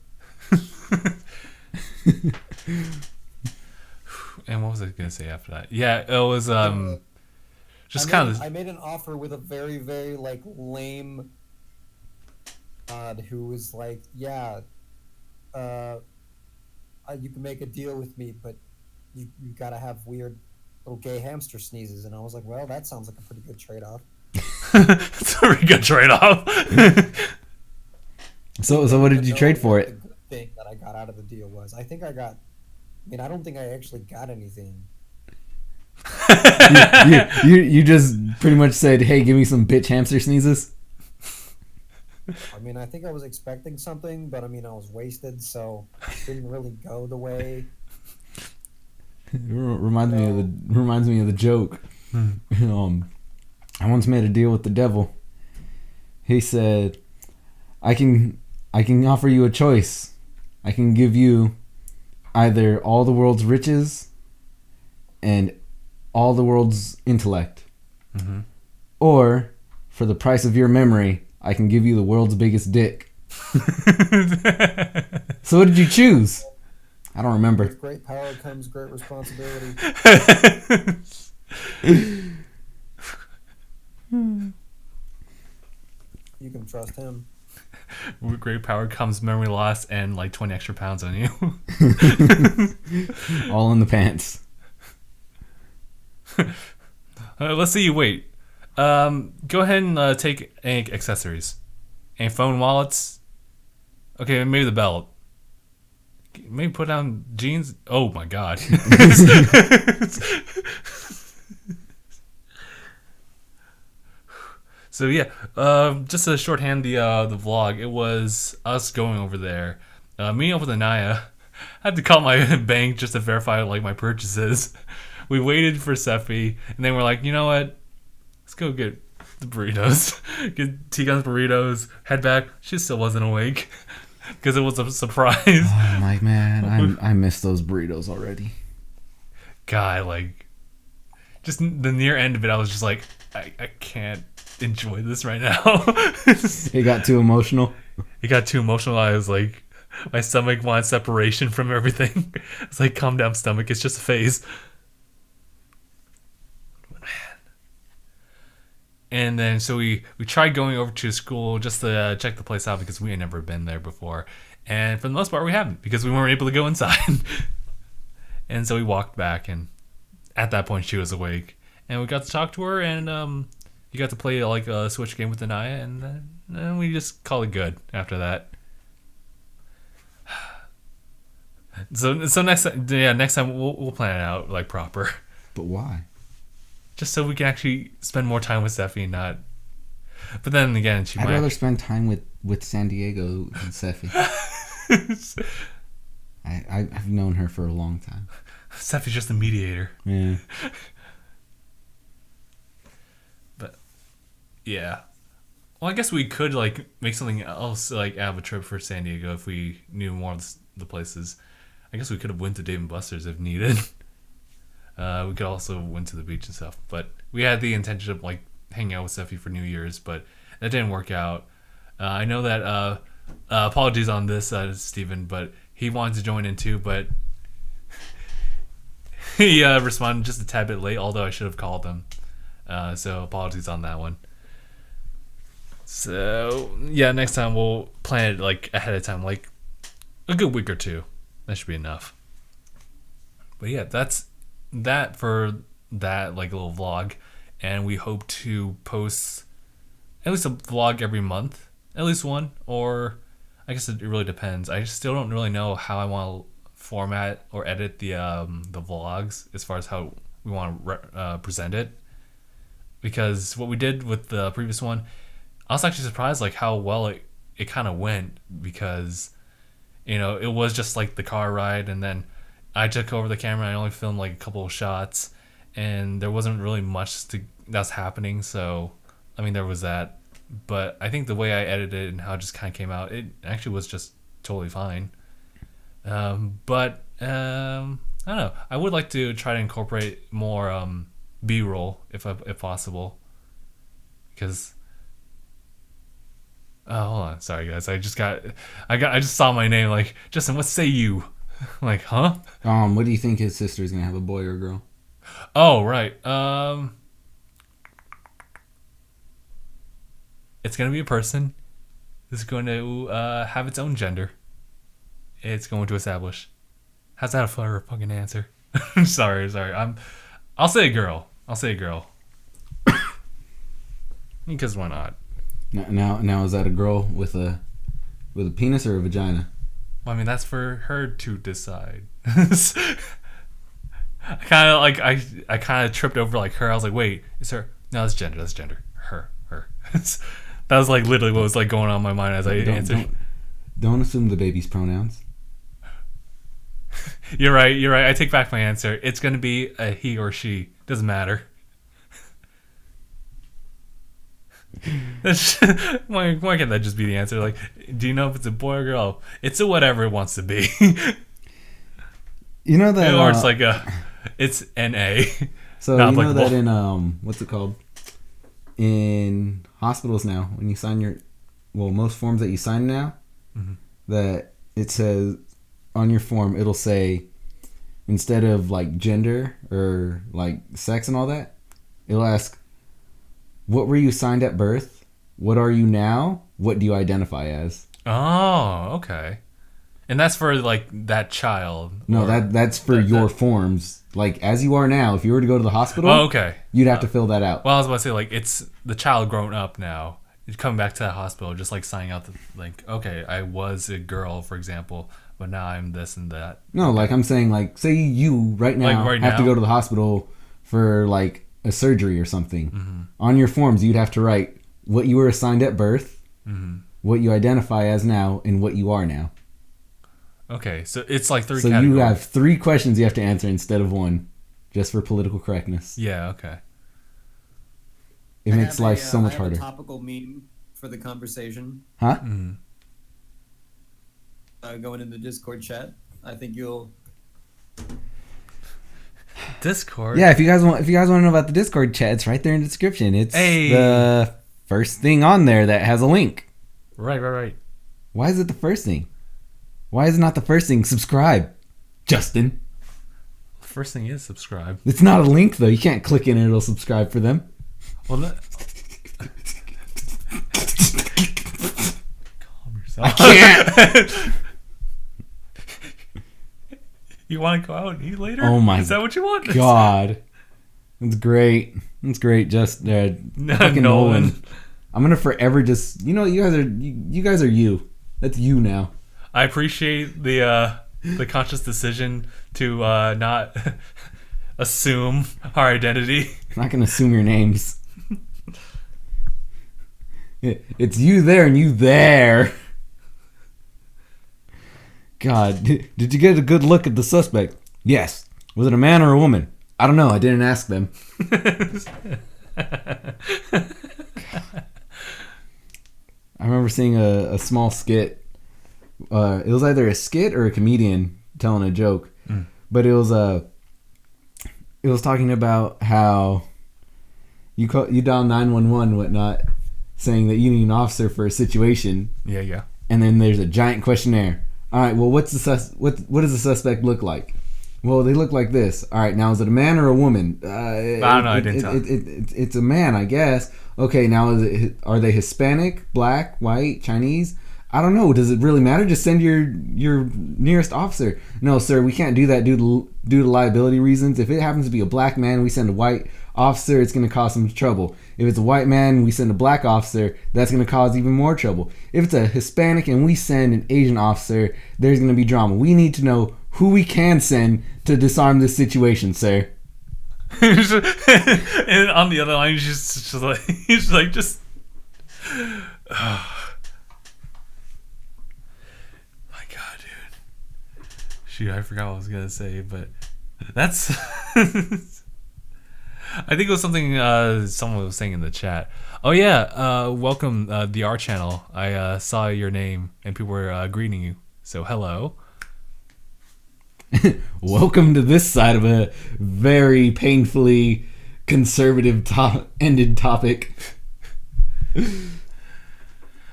And what was I going to say after that? Yeah, it was just kind of... I made an offer with a very, very, like, lame who was like, yeah, you can make a deal with me, but you got to have weird little gay hamster sneezes. And I was like, well, that sounds like a pretty good trade-off. It's a pretty good trade-off. So what did you trade for it? The good thing that I got out of the deal was, I don't think I actually got anything. you just pretty much said, hey, give me some bitch hamster sneezes? I mean, I think I was expecting something, but I mean, I was wasted, so it didn't really go the way. Reminds me of the joke. I once made a deal with the devil. He said, I can offer you a choice. I can give you either all the world's riches and all the world's intellect. Mm-hmm. Or, for the price of your memory, I can give you the world's biggest dick. So what did you choose? I don't remember. With great power comes great responsibility. You can trust him. With great power comes memory loss and like 20 extra pounds on you. All in the pants. Let's see you wait. Go ahead and take any accessories. Any phone, wallets. Okay, maybe the belt. Maybe put down jeans. Oh my god. So yeah, just to shorthand the vlog, it was us going over there, meeting up with Anaya. I had to call my bank just to verify like my purchases. We waited for Sephi, and then we're like, you know what? Let's go get the burritos. Get T-Gun's burritos. Head back. She still wasn't awake because it was a surprise. Oh, I'm like, man, I miss those burritos already. God, like, just the near end of it, I was just like, I can't enjoy this right now. It got too emotional. It got too emotional. I was like, my stomach wants separation from everything. It's like, calm down, stomach. It's just a phase. And then so we tried going over to school just to check the place out because we had never been there before. And for the most part, we haven't because we weren't able to go inside. And so we walked back, and at that point, she was awake. And we got to talk to her, and you got to play like a Switch game with Anaya, and then we just called it good after that. So next time we'll plan it out like proper. But why? Just so we can actually spend more time with Sephi and not. But then again, I'd rather spend time with San Diego than Sephi. I've known her for a long time. Sephi's just a mediator. Yeah. But yeah, well, I guess we could like make something else like have a trip for San Diego if we knew more of the places. I guess we could have went to Dave & Buster's if needed. We could also went to the beach and stuff, but we had the intention of like hanging out with Sephi for New Year's, but that didn't work out. I know that apologies on this, Steven, but he wanted to join in too, but he responded just a tad bit late, although I should have called him. So apologies on that one. So yeah, next time we'll plan it like ahead of time, like a good week or two. That should be enough. But yeah, that's that for that like little vlog, and we hope to post at least a vlog every month, at least one, or I guess it really depends. I still don't really know how I want to format or edit the vlogs as far as how we want to present it, because what we did with the previous one, I was actually surprised like how well it kind of went, because it was just like the car ride, and then I took over the camera. I only filmed like a couple of shots, and there wasn't really much that's happening. So I mean, there was that, but I think the way I edited it and how it just kind of came out, it actually was just totally fine. But I don't know. I would like to try to incorporate more B-roll if possible, because hold on, sorry guys. I just saw my name like, Justin, what say you? I'm like, huh? What do you think his sister's gonna have, a boy or a girl? Oh, right. It's gonna be a person. It's going to have its own gender. It's going to establish. How's that for a fucking answer? sorry. I'll say a girl. Because why not? Now is that a girl with a penis or a vagina? Well, I mean, that's for her to decide. I kind of tripped over like her. I was like, wait, is her? No, that's gender. Her. That was like literally what was like going on in my mind as I answered. Don't assume the baby's pronouns. You're right. I take back my answer. It's gonna be a he or she. Doesn't matter. Why can't that just be the answer? Like, do you know if it's a boy or girl? It's a whatever it wants to be. You know that, or it's like it's NA. So you know that in what's it called? In hospitals now, when you sign most forms that you sign now, mm-hmm. that it says on your form, it'll say, instead of like gender or like sex and all that, it'll ask, what were you signed at birth? What are you now? What do you identify as? Oh, okay. And that's for like that child. No, that's for your forms. Like, as you are now, if you were to go to the hospital, okay, you'd have to fill that out. Well, I was about to say, like, it's the child grown up now. You're coming back to that hospital, just like signing out like, okay, I was a girl, for example, but now I'm this and that. No, like I'm saying, like, say you right now have to go to the hospital for like a surgery or something. Mm-hmm. On your forms, you'd have to write what you were assigned at birth, mm-hmm. what you identify as now, and what you are now. Okay, so it's like 3 So categories. you have 3 questions you have to answer instead of 1, just for political correctness. Yeah, okay. It makes life so much harder. I have a topical meme for the conversation. Huh? Mm-hmm. Going in the Discord chat. I think you'll... Discord? Yeah, if you guys want to know about the Discord chat, it's right there in the description. It's the first thing on there that has a link. Right. Why is it the first thing? Why is it not the first thing? Subscribe, Justin. The first thing is subscribe. It's not a link, though. You can't click in and it'll subscribe for them. Well, calm yourself. I can't. You want to go out and eat later? Oh my! Is that what you want? God, that's great. That's great. Just fucking Nolan. I'm gonna forever just. You guys are you. That's you now. I appreciate the conscious decision to not assume our identity. I'm not gonna assume your names. It's you there and you there. God, did you get a good look at the suspect? Yes. Was it a man or a woman? I don't know. I didn't ask them. I remember seeing a small skit. It was either a skit or a comedian telling a joke, but it was talking about how you dial 911 whatnot, saying that you need an officer for a situation. Yeah. and then there's a giant questionnaire. All right, well, what does the suspect look like? Well, they look like this. All right, now is it a man or a woman? I don't know. I didn't tell. It's a man, I guess. Okay, now are they Hispanic, black, white, Chinese? I don't know. Does it really matter? Just send your nearest officer. No, sir, we can't do that due to liability reasons. If it happens to be a black man, we send a white officer. It's going to cause some trouble. If it's a white man, we send a black officer. That's going to cause even more trouble. If it's a Hispanic and we send an Asian officer, there's going to be drama. We need to know who we can send to disarm this situation, sir. And on the other line, he's like, my God, dude. Shoot, I forgot what I was gonna say, but that's. I think it was something someone was saying in the chat. Oh yeah, welcome the R channel. I saw your name and people were greeting you. So hello. Welcome to this side of a very painfully conservative ended topic. I mean,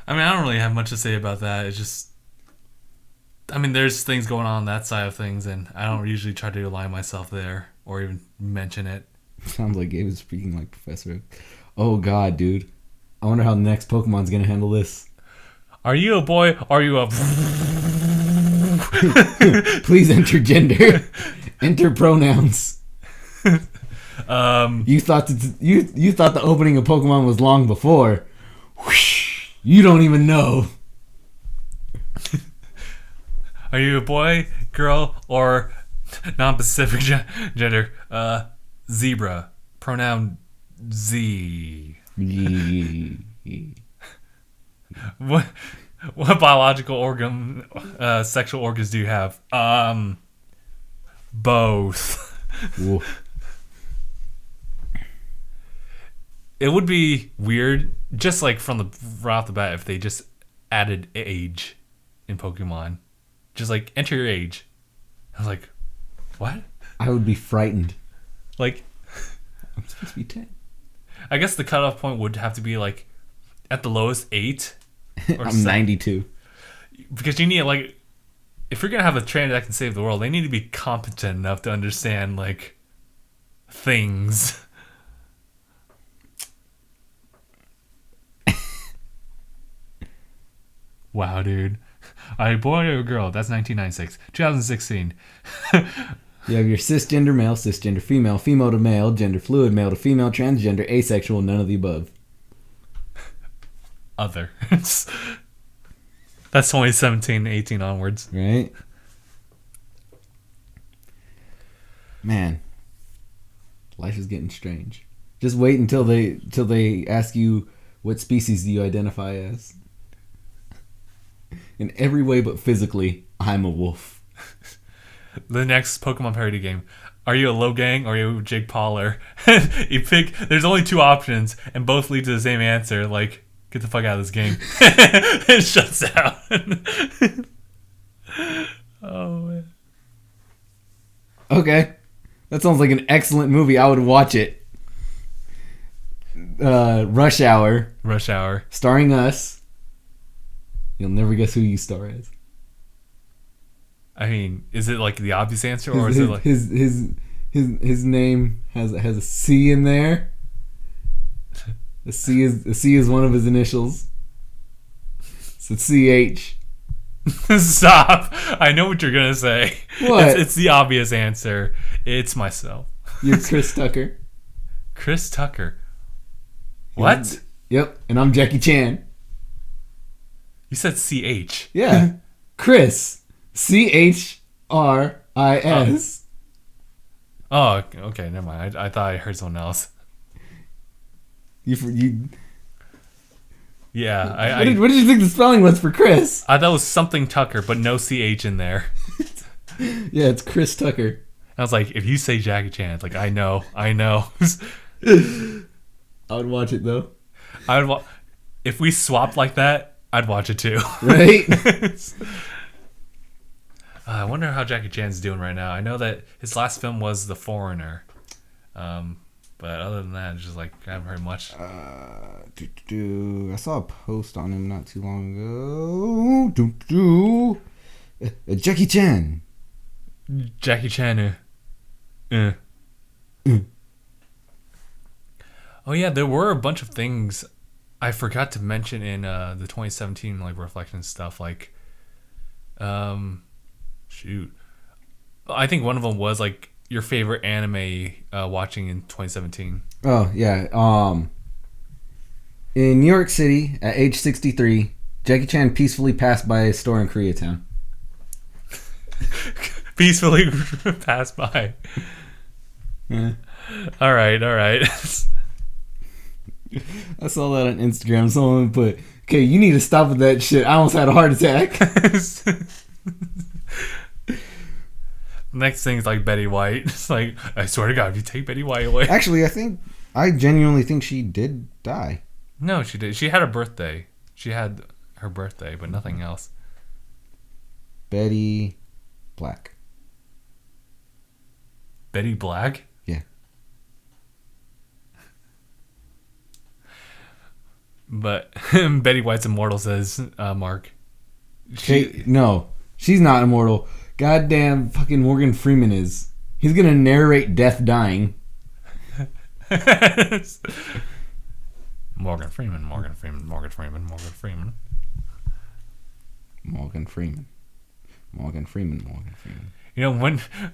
I don't really have much to say about that. It's just, I mean, there's things going on that side of things, and I don't usually try to align myself there or even mention it. Sounds like Gabe is speaking like Professor. Oh God, dude. I wonder how the next Pokemon's gonna handle this. Are you a boy? Are you a... Please enter gender. Enter pronouns. You thought the opening of Pokemon was long before. Whoosh, you don't even know. Are you a boy, girl, or non-specific gender? Zebra. Pronoun Z. What biological organ, sexual organs do you have? Both. It would be weird, just like right off the bat, if they just added age in Pokemon. Just like, enter your age. I was like, what? I would be frightened. Like, I'm supposed to be 10. I guess the cutoff point would have to be like, at the lowest, 8. Or I'm 92. Because you need, like, if you're going to have a trainer that can save the world, they need to be competent enough to understand, like, things. Wow, dude. Are you a boy or a girl? That's 1996. 2016. You have your cisgender male, cisgender female, female to male, gender fluid, male to female, transgender, asexual, none of the above. Other. That's only 17, 18 onwards. Right? Man. Life is getting strange. Just wait until they ask you what species do you identify as. In every way but physically, I'm a wolf. The next Pokemon parody game. Are you a Logang or are you Jake Pauler? You pick, there's only 2 options and both lead to the same answer. Like, get the fuck out of this game. It shuts down. Oh, man. Okay. That sounds like an excellent movie. I would watch it. Rush Hour. Rush Hour. Starring us. You'll never guess who you star as. I mean, is it like the obvious answer, or is it like his name has a C in there? The C is one of his initials. So CH. Stop! I know what you're gonna say. What? It's the obvious answer. It's myself. You're Chris Tucker. Chris Tucker. What? Yep, and I'm Jackie Chan. You said CH. Yeah, Chris. CHRIS. Oh, okay, never mind. I thought I heard someone else. You. Yeah, What did you think the spelling was for Chris? I thought it was something Tucker, but no CH in there. Yeah, it's Chris Tucker. I was like, if you say Jackie Chan, it's like, I know. I would watch it though. If we swapped like that, I'd watch it too. Right? I wonder how Jackie Chan's doing right now. I know that his last film was The Foreigner. But other than that, it's just like I haven't heard much. I saw a post on him not too long ago. Jackie Chan. Jackie Chan. Oh yeah, there were a bunch of things I forgot to mention in the 2017 like reflection stuff. Like, shoot, I think one of them was like your favorite anime watching in 2017. Oh yeah. In New York City, at age 63, Jackie Chan peacefully passed by a store in Koreatown. Peacefully passed by. Yeah. All right. I saw that on Instagram. Someone put, "Okay, you need to stop with that shit. I almost had a heart attack." Next thing is like Betty White. It's like, I swear to God, if you take Betty White away. Actually, I genuinely think she did die. No, she did. She had a birthday. She had her birthday, but nothing else. Betty Black. Betty Black? Yeah. But Betty White's immortal, says Mark. No, she's not immortal. Goddamn fucking Morgan Freeman is. He's gonna narrate death dying. Morgan Freeman. You know,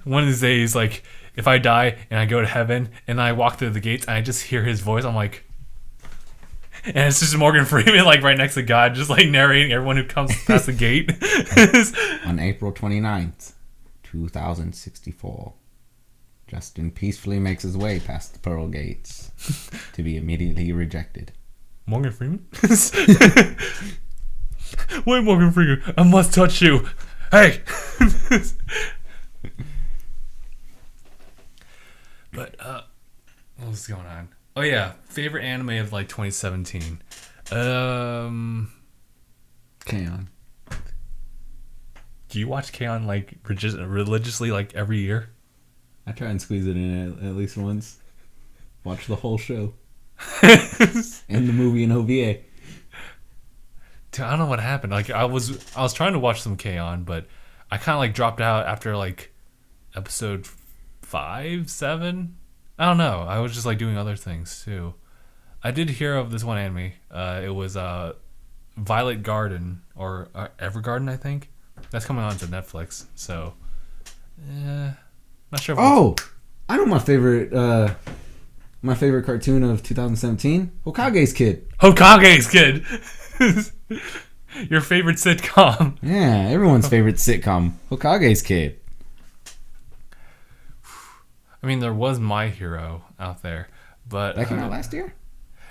one of these days, like, if I die and I go to heaven and I walk through the gates and I just hear his voice, I'm like, and it's just Morgan Freeman, like, right next to God, just, like, narrating everyone who comes past the gate. On April 29th, 2064, Justin peacefully makes his way past the pearl gates to be immediately rejected. Morgan Freeman? Wait, Morgan Freeman, I must touch you. Hey! But, what was going on? Oh, yeah. Favorite anime of, like, 2017. K-On! Do you watch K-On! Like, religiously, like, every year? I try and squeeze it in at least once. Watch the whole show. And the movie and OVA. Dude, I don't know what happened. Like, I was trying to watch some K-On!, but I kind of, like, dropped out after, like, episode 5, 7? I don't know. I was just, like, doing other things, too. I did hear of this one anime. It was Violet Garden, or Evergarden, I think. That's coming on to Netflix, so... not sure if I know my favorite cartoon of 2017. Hokage's Kid. Hokage's Kid! Your favorite sitcom. Yeah, everyone's favorite sitcom. Hokage's Kid. I mean, there was My Hero out there, but... That came out last year?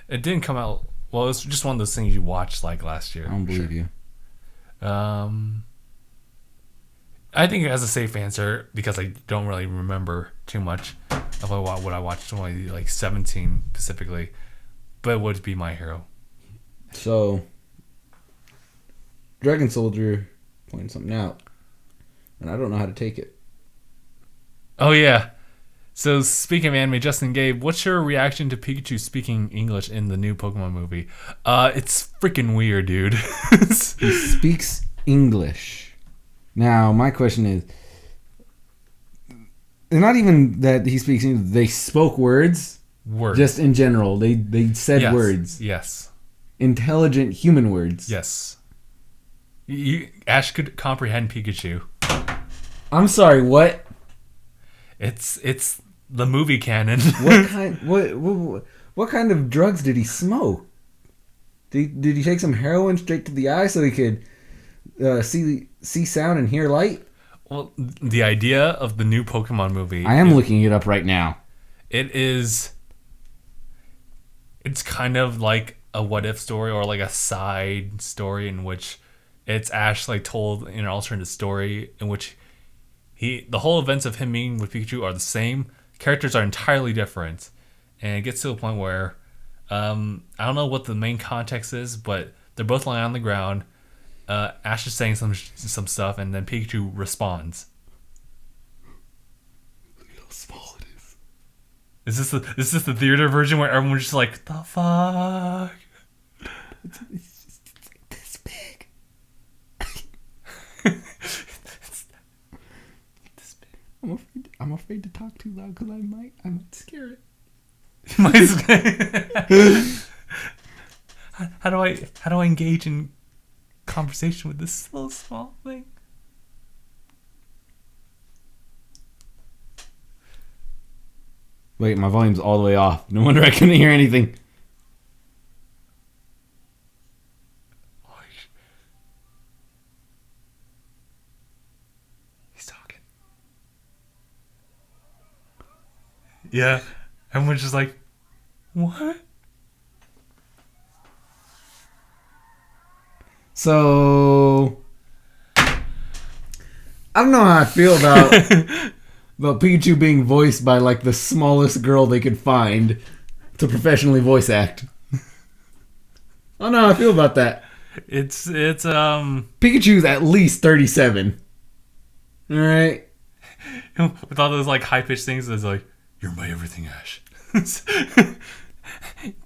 It didn't come out... Well, it's just one of those things you watched, like, last year. I don't believe you. I think it has a safe answer because I don't really remember too much of what I watched in 2017 specifically, but it would be My Hero. So, Dragon Soldier pointed something out, and I don't know how to take it. Oh, yeah. So, speaking of anime, Justin, Gabe, what's your reaction to Pikachu speaking English in the new Pokemon movie? It's freaking weird, dude. He speaks English. Now, my question is, not even that he speaks English, they spoke words. Words. Just in general. They said words. Yes. Intelligent human words. Yes. Ash could comprehend Pikachu. I'm sorry, what? It's the movie canon. What kind of drugs did he smoke? Did he take some heroin straight to the eye so he could see sound and hear light? Well, the idea of the new Pokemon movie... I am looking it up right now. It's kind of like a what-if story or like a side story in which it's Ash like told in an alternate story in which the whole events of him meeting with Pikachu are the same. Characters are entirely different. And it gets to a point where I don't know what the main context is, but they're both lying on the ground. Ash is saying some stuff, and then Pikachu responds. Look at how small it is. Is this the theater version where everyone's just like, the fuck? It's this big. This big. I'm afraid to talk too loud because I might scare it. How do I engage in conversation with this little small thing? Wait, my volume's all the way off. No wonder I couldn't hear anything. He's talking. Yeah. Everyone's just like, what? So I don't know how I feel about Pikachu being voiced by like the smallest girl they could find to professionally voice act. I don't know how I feel about that. It's Pikachu's at least 37. All right. with all those like high pitched things, it's like, you're my everything, Ash.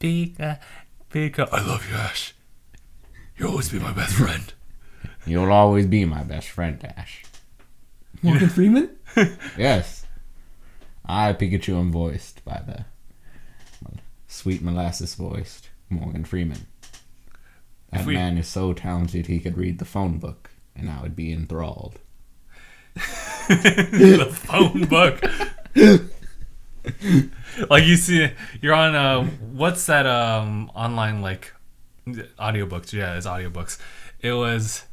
Pika, I love you, Ash. You'll always be my best friend. You'll always be my best friend, Ash. Morgan Freeman? Yes. Pikachu am voiced by the sweet molasses voiced Morgan Freeman. That man is so talented he could read the phone book, and I would be enthralled. The phone book. Like you see, you're on what's that online like audiobooks? Yeah, it's audiobooks. It was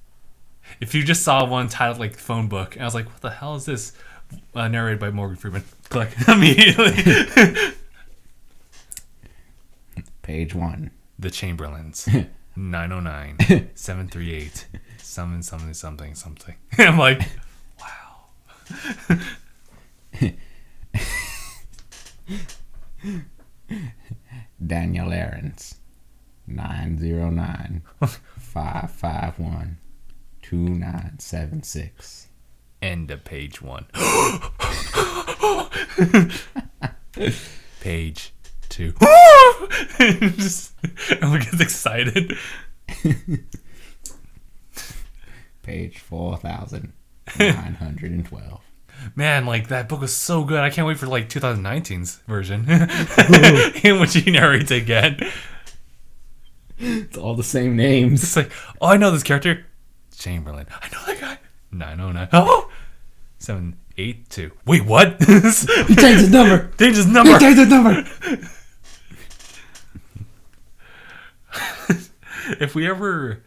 if you just saw one titled like phone book, and I was like, what the hell is this? Narrated by Morgan Freeman. Click immediately. Page 1. The Chamberlains. 909-738 something. I'm like, wow. Daniel Aarons. 909-551-2976. End of page 1. Page 2. Just, everyone gets excited. Page 4912. Man, like that book was so good. I can't wait for like 2019's version, in which he narrates again. It's all the same names. It's like, oh, I know this character, Chamberlain. I know that guy. 909. Oh, 782. Wait, what? He changed his number. Changed his number. He changed his number. If we ever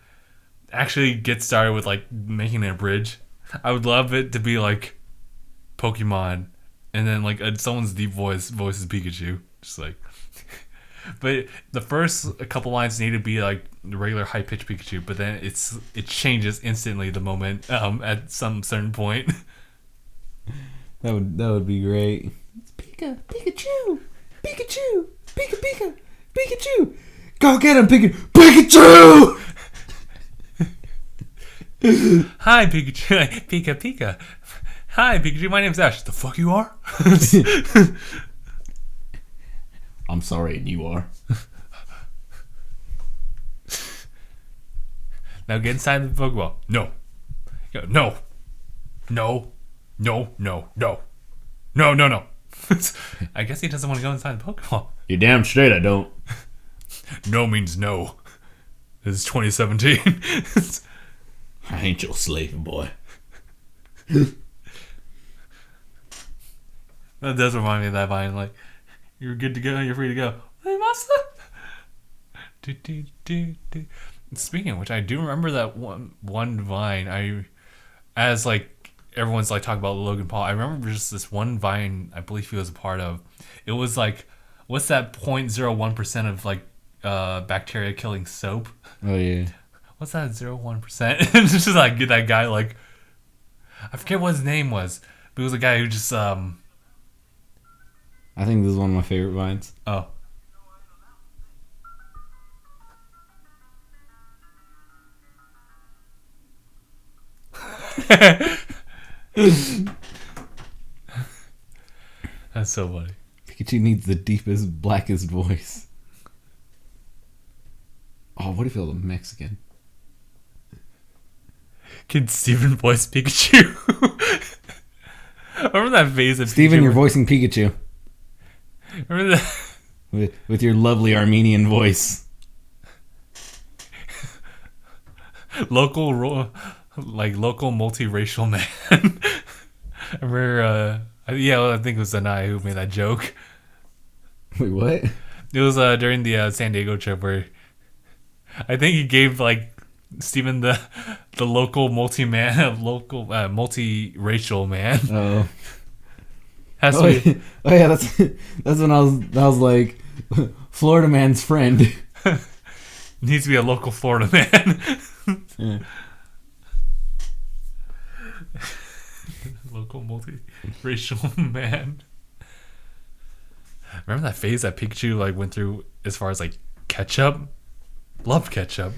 actually get started with like making a bridge, I would love it to be like Pokemon, and then like someone's deep voices Pikachu, just like. But the first couple lines need to be like the regular high pitched Pikachu, but then it changes instantly the moment at some certain point. That would be great. It's Pikachu, Pikachu. Go get him, Pikachu! Hi, Pikachu. Pika. Hi, Pikachu. My name's Ash. The fuck you are? I'm sorry, and you are. Now get inside the Pokeball. No. No. I guess he doesn't want to go inside the Pokeball. You're damn straight I don't. No means no. This is 2017. I ain't your slave, boy. That does remind me of that line, like, you're good to go, you're free to go. Hey, master! Speaking of which, I do remember that one Vine. As like everyone's like talking about Logan Paul, I remember just this one Vine I believe he was a part of. It was like, what's that 0.01% of like bacteria killing soap? Oh yeah. What's that 0.1%? It's just like get that guy like, I forget what his name was, but it was a guy who just I think this is one of my favorite Vines. Oh. That's so funny. Pikachu needs the deepest, blackest voice. Oh, what if it was a Mexican? Can Steven voice Pikachu? Remember that phase of Steven, Pikachu? you're voicing Pikachu. Remember that? With your lovely Armenian voice. Local multiracial man. I remember, I think it was Zanai who made that joke. Wait, what? It was during the San Diego trip where I think he gave like Steven the local multiracial man. Oh. Has to Oh, be, yeah, that's when I was like, Florida man's friend. needs to be a local Florida man. Yeah. Local multiracial man. Remember that phase that Pikachu like went through as far as like ketchup? Loved ketchup.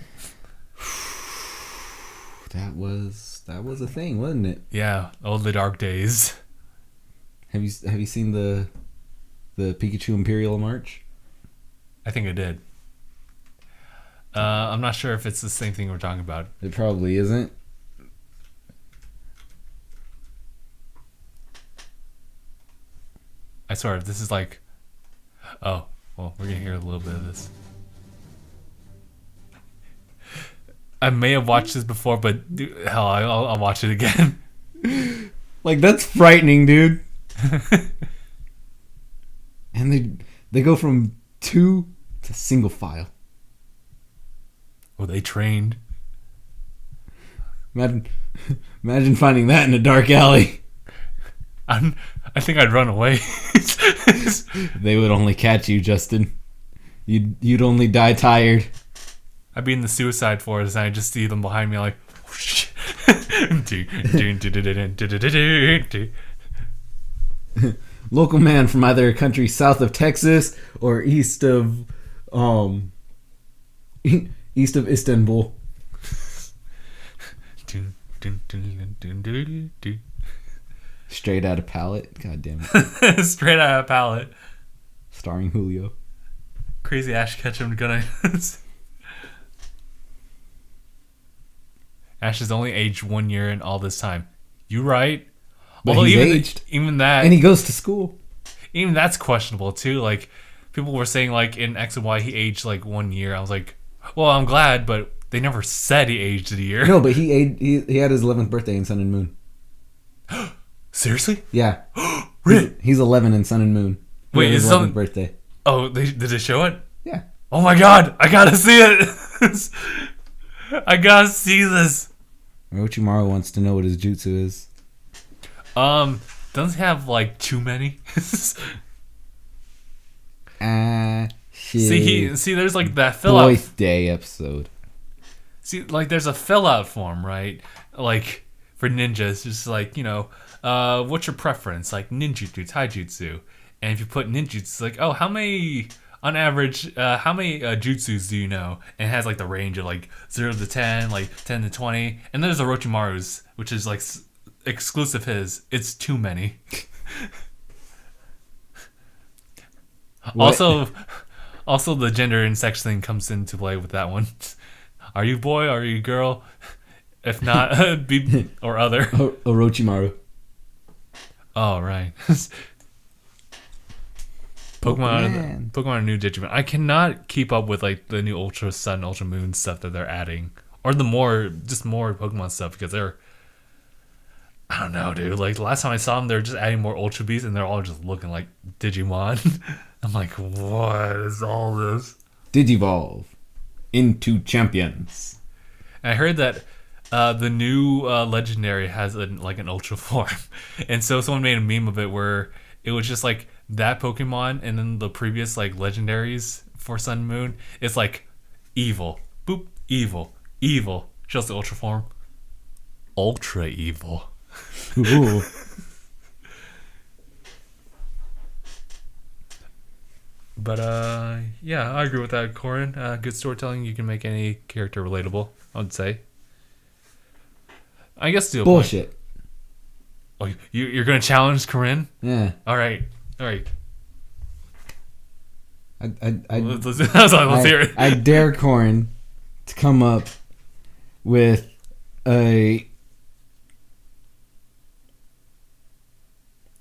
That was a thing, wasn't it? Yeah, all the dark days. Have you seen the Pikachu Imperial March? I think I did. I'm not sure if it's the same thing we're talking about. It probably isn't. I swear, if this is like... Oh, well, we're going to hear a little bit of this. I may have watched this before, but dude, hell, I'll watch it again. Like, that's frightening, dude. And they go from 2 to single file. Oh, they trained. Imagine finding that in a dark alley. I think I'd run away. They would only catch you, Justin. You'd only die tired. I'd be in the suicide forest and I just see them behind me like, oh, shit. Local man from either a country south of Texas or east of Istanbul. Straight out of Palette. God damn it. Straight out of palette. Starring Julio. Crazy Ash Ketchum gonna. Ash has only aged 1 year in all this time. You right? But Although he's even aged. even that, And he goes to school. even that's questionable too. Like people were saying, like in X and Y, he aged like 1 year. I was like, well, I'm glad, but they never said he aged a year. No, but he had his 11th birthday in Sun and Moon. Seriously? Yeah. Really? He's 11 in Sun and Moon. Wait, His is 11th some? birthday. Oh, did they show it? Yeah. Oh my god, I gotta see it. I gotta see this. Orochimaru wants to know what his jutsu is. Doesn't he have like too many? Shit. See, there's like that fill out. Birthday episode. See, like there's a fill out form, right? Like for ninjas, just like what's your preference? Like ninjutsu, taijutsu, and if you put ninjutsu, it's like, oh, how many on average? How many jutsus do you know? And it has like the range of like 0 to 10, like 10 to 20, and then there's Orochimaru's, which is like exclusive his. It's too many. Also, the gender and sex thing comes into play with that one. Are you boy? Are you girl? If not, be or other. Orochimaru. Oh right. Pokemon are new Digimon. I cannot keep up with like the new Ultra Sun, Ultra Moon stuff that they're adding, or the more Pokemon stuff because they're. I don't know, dude. Like the last time I saw them, they're just adding more Ultra Beasts, and they're all just looking like Digimon. I'm like, what is all this? Digivolve into champions. And I heard that the new legendary has an Ultra form, and so someone made a meme of it where it was just like that Pokemon, and then the previous like legendaries for Sun and Moon. It's like evil, boop, evil, evil. Just the Ultra form, ultra evil. Ooh. But yeah, I agree with that, Corin. Good storytelling. You can make any character relatable, I would say. I guess to a Bullshit. point. Oh, you're gonna challenge Corinne? Yeah. All right. Let's hear it. I dare Corn to come up with a.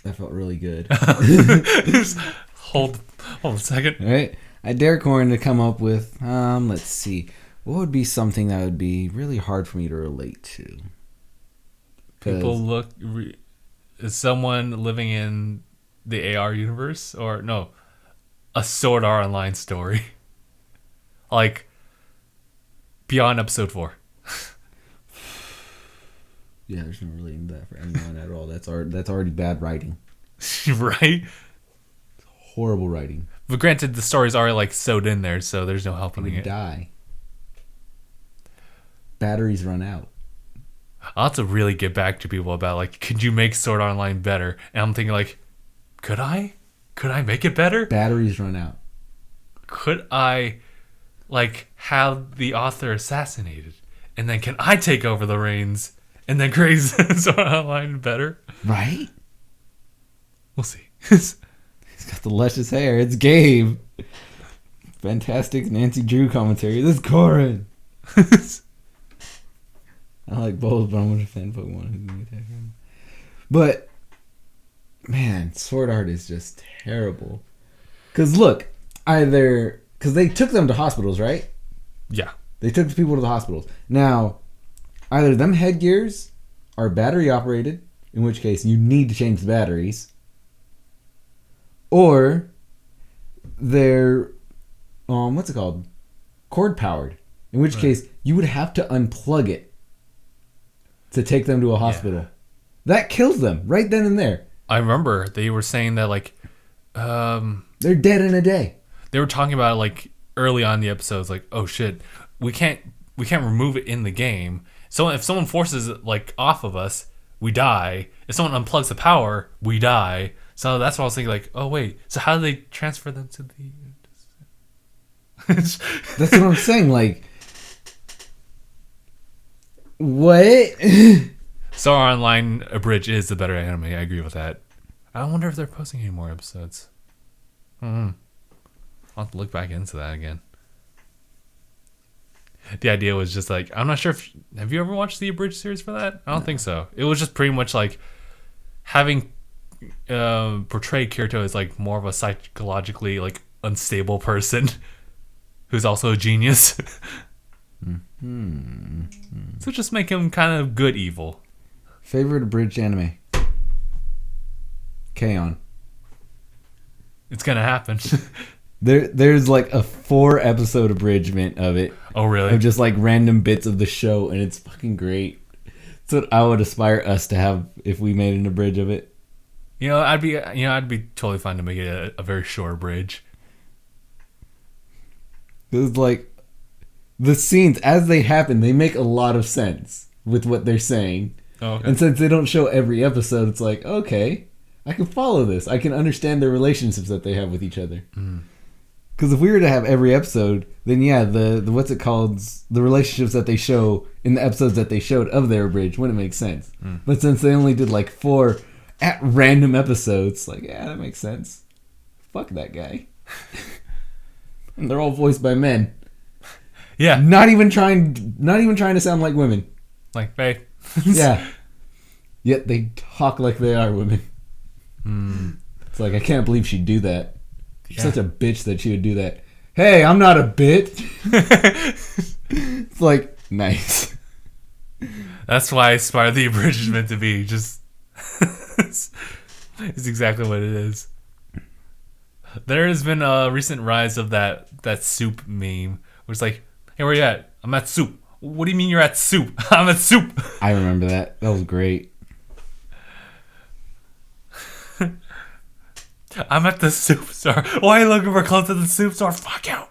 That felt really good. hold a second. All right, I dare Corn to come up with. Let's see, what would be something that would be really hard for me to relate to. People is someone living in the AR universe, or no, a Sword Art Online story, like beyond episode 4. Yeah, there's no relating to that for anyone at all. That's already bad writing. Right? Horrible writing. But granted, the story's already like sewed in there, so there's no helping it. Die. Batteries run out. I'll have to really get back to people about like, could you make Sword Art Online better? And I'm thinking like, could I? Could I make it better? Batteries run out. Could I like have the author assassinated? And then can I take over the reins and then create Sword Art Online better? Right? We'll see. He's got the luscious hair. It's Gabe. Fantastic Nancy Drew commentary. This is Corin. I like both, but I'm going to fanboy one who's going to attack him. But, man, Sword Art is just terrible. Because, look, because they took them to hospitals, right? Yeah. They took the people to the hospitals. Now, either them headgears are battery operated, in which case you need to change the batteries, or they're, what's it called? Cord powered, in which case you would have to unplug it to take them to a hospital. Yeah. That kills them right then and there. I remember they were saying that like they're dead in a day. They were talking about it like early on in the episodes, like, oh shit, we can't remove it in the game. So if someone forces it like off of us, we die. If someone unplugs the power, we die. So that's why I was thinking like, oh wait, so how do they transfer them to the That's what I'm saying, like, what? Sword Art Online Abridged is the better anime. I agree with that. I wonder if they're posting any more episodes. I'll have to look back into that again. The idea was just like, I'm not sure if... Have you ever watched the Abridged series for that? I don't think so. It was just pretty much like having portrayed Kirito as like more of a psychologically like unstable person who's also a genius. So just make him kind of good evil. Favorite abridged anime? K-On! It's gonna happen. There's like a 4-episode abridgment of it. Oh really? Of just like random bits of the show, and it's fucking great. That's what I would aspire us to have if we made an abridge of it. I'd be totally fine to make it a very short abridge. It's like the scenes as they happen, they make a lot of sense with what they're saying. Oh, okay. And since they don't show every episode, it's like, okay, I can follow this. I can understand the relationships that they have with each other. Because if we were to have every episode, then yeah, the what's it called? The relationships that they show in the episodes that they showed of their abridged wouldn't make sense. But since they only did like 4 at random episodes, like, yeah, that makes sense. Fuck that guy. And they're all voiced by men. Yeah. Not even trying to sound like women. Like, babe. Yeah. Yet they talk like they are women. It's like, I can't believe she'd do that. She's such a bitch that she would do that. Hey, I'm not a bitch. It's like, nice. That's why I aspire the abridged is meant to be. Just it's exactly what it is. There has been a recent rise of that soup meme, where it's like, hey, where you at? I'm at soup. What do you mean you're at soup? I'm at soup. I remember that. That was great. I'm at the soup store. Why are you looking for clothes at the soup store? Fuck out.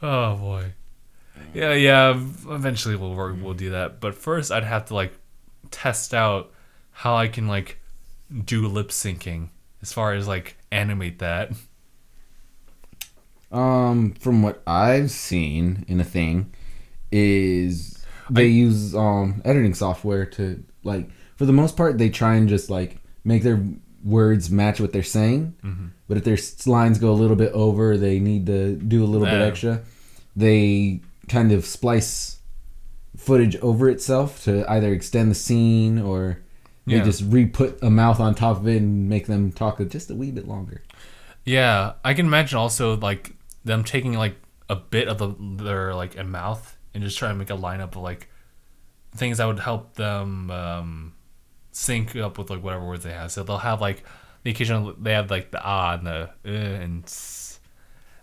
Oh boy. Yeah. Eventually we'll do that. But first, I'd have to like test out how I can like do lip syncing as far as like animate that. From what I've seen in a thing, is they use editing software to, like, for the most part, they try and just like make their words match what they're saying. Mm-hmm. But if their lines go a little bit over, they need to do a little bit extra. They kind of splice footage over itself to either extend the scene or they just re-put a mouth on top of it and make them talk just a wee bit longer. Yeah, I can imagine also like them taking like a bit of their like a mouth and just trying to make a lineup of like things that would help them sync up with like whatever words they have. So they'll have like the occasional they have like the and the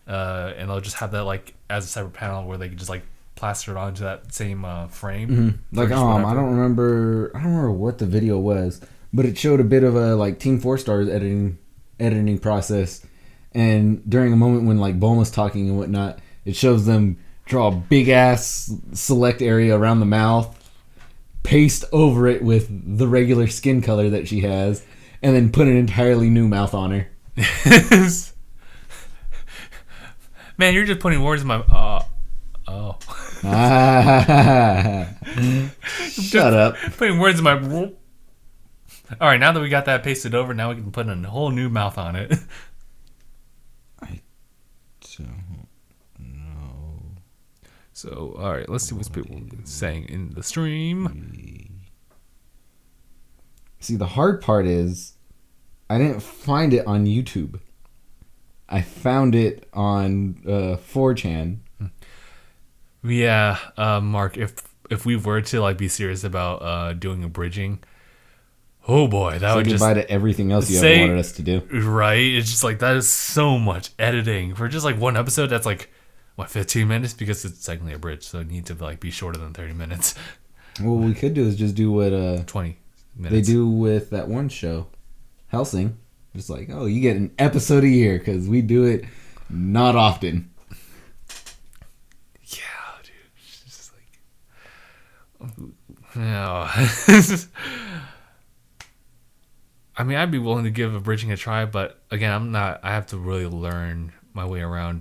and they'll just have that like as a separate panel where they can just like plaster it onto that same frame. Mm-hmm. Like I don't remember what the video was, but it showed a bit of a like Team 4-Star's editing process, and during a moment when like Bulma's talking and whatnot, it shows them draw a big ass select area around the mouth, paste over it with the regular skin color that she has, and then put an entirely new mouth on her. Man, you're just putting words in my Shut up. Putting words in my. All right, now that we got that pasted over, now we can put a whole new mouth on it. I don't know. So, all right, let's see what people are saying in the stream. See, the hard part is I didn't find it on YouTube. I found it on 4chan. Yeah, Mark, if we were to like be serious about doing a bridging, oh boy, that would just goodbye to everything else you ever wanted us to do. Right? It's just like that is so much editing for just like one episode. That's like 15 minutes because it's technically a bridge, so it needs to like be shorter than 30 minutes. What we could do is just do what 20 minutes they do with that one show, Helsing. Just like, oh, you get an episode a year because we do it not often. Yeah, dude. It's just like, yeah. I mean, I'd be willing to give a bridging a try, but again, I'm not. I have to really learn my way around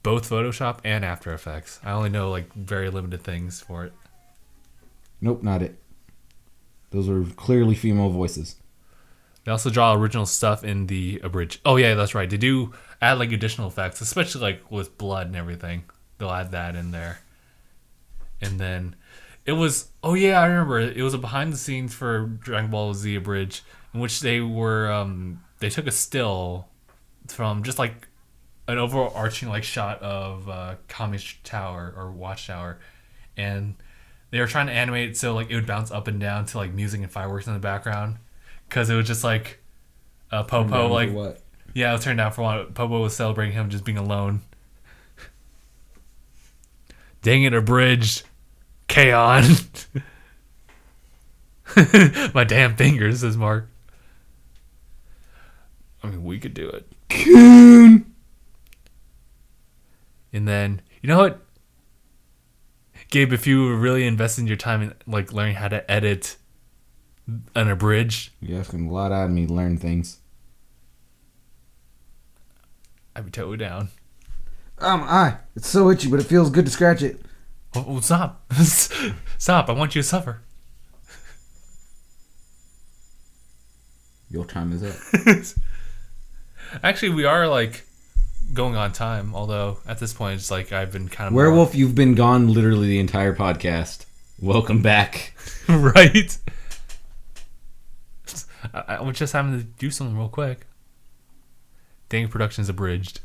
both Photoshop and After Effects. I only know like very limited things for it. Nope, not it. Those are clearly female voices. They also draw original stuff in the abridged. Oh yeah, that's right. They do add like additional effects, especially like with blood and everything. They'll add that in there. And then it was, oh yeah, I remember. It was a behind the scenes for Dragon Ball Z Abridged, in which they were they took a still from just like an overarching like shot of Kami's tower or watchtower, and they were trying to animate it so like it would bounce up and down to like music and fireworks in the background. Because it was just like Popo, like what? Yeah, it was turned down for what Popo was celebrating him just being alone. Dang it, abridged, K-On. My damn fingers, says Mark. I mean, we could do it. Coon. And then, you know what, Gabe, if you were really investing your time in like learning how to edit an abridged, You're asking a lot out of me to learn things. I'd be totally down. It's so itchy, but it feels good to scratch it. Oh, stop. Stop. I want you to suffer. Your time is up. Actually, we are like going on time, although at this point it's like I've been kind of Werewolf, you've been gone literally the entire podcast. Welcome back. Right? I was just having to do something real quick. DangIT Productions abridged.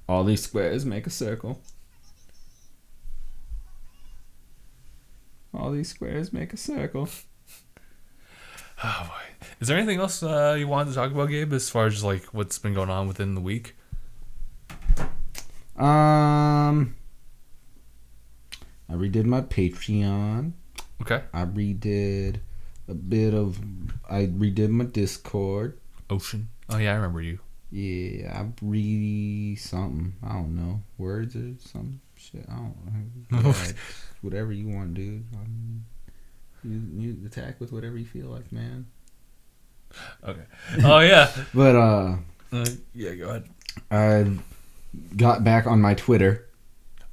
All these squares make a circle. All these squares make a circle. Oh boy. Is there anything else you wanted to talk about, Gabe, as far as just like what's been going on within the week? I redid my Patreon. Okay. I redid my Discord. Ocean. Oh yeah, I remember you. Yeah, I something. I don't know. Words or some shit. I don't know. Yeah, whatever you want, dude. You attack with whatever you feel like, man. Okay. Oh yeah. But yeah, go ahead. I got back on my Twitter.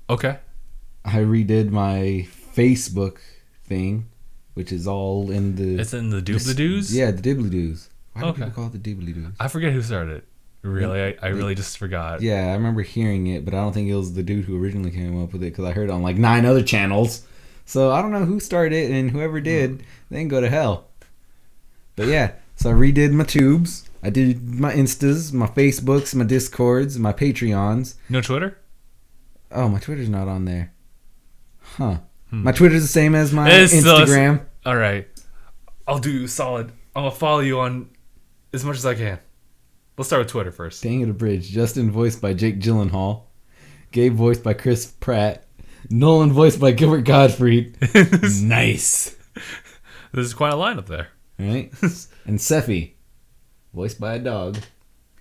Okay. I redid my Facebook thing. which is all in the. It's in the doobly-doos? Yeah, the dibbly-doos. Why do Okay. people call it the dibbly-doos? I forget who started it. Really? I really just forgot. Yeah, I remember hearing it, but I don't think it was the dude who originally came up with it because I heard it on like 9 other channels. So I don't know who started it, and whoever did, they can go to hell. But yeah, so I redid my tubes. I did my Instas, my Facebooks, my Discords, my Patreons. No Twitter? Oh, my Twitter's not on there. Huh. My Twitter's the same as my It's still- Instagram. All right. I'll do you solid. I'm going to follow you on as much as I can. Let's start with Twitter first. DangIT Bridge. Justin voiced by Jake Gyllenhaal. Gabe voiced by Chris Pratt. Nolan voiced by Gilbert Gottfried. Nice. There's quite a lineup there. Right? And Sephi, voiced by a dog.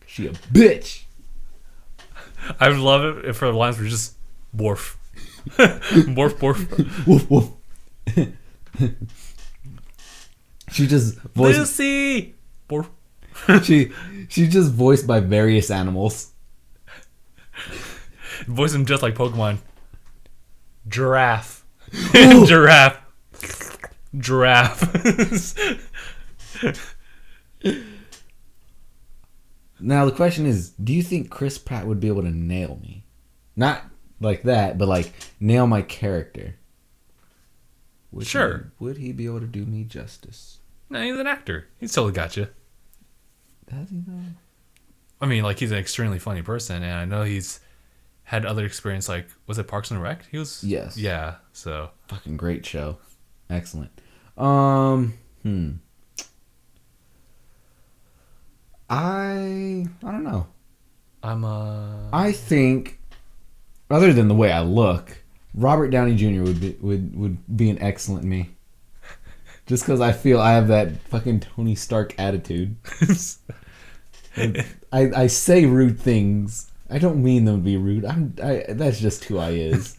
She a bitch. I would love it if her lines were just Borf. Borf, Borf. Woof woof. She just voiced. Lucy! Borf. She just voiced by various animals. Voice them just like Pokemon. Giraffe. Giraffe. Giraffe. Now the question is, do you think Chris Pratt would be able to nail me? Not like that, but like nail my character. Sure. Would he be able to do me justice? No, he's an actor. He's totally got you. Does he though? I mean, like, he's an extremely funny person, and I know he's had other experience, like, was it Parks and Rec? He was... Yes. Yeah, so... Fucking great show. Excellent. I don't know. I think, other than the way I look, Robert Downey Jr. would be an excellent me. Just because I feel I have that fucking Tony Stark attitude. I say rude things. I don't mean them to be rude. That's just who I is.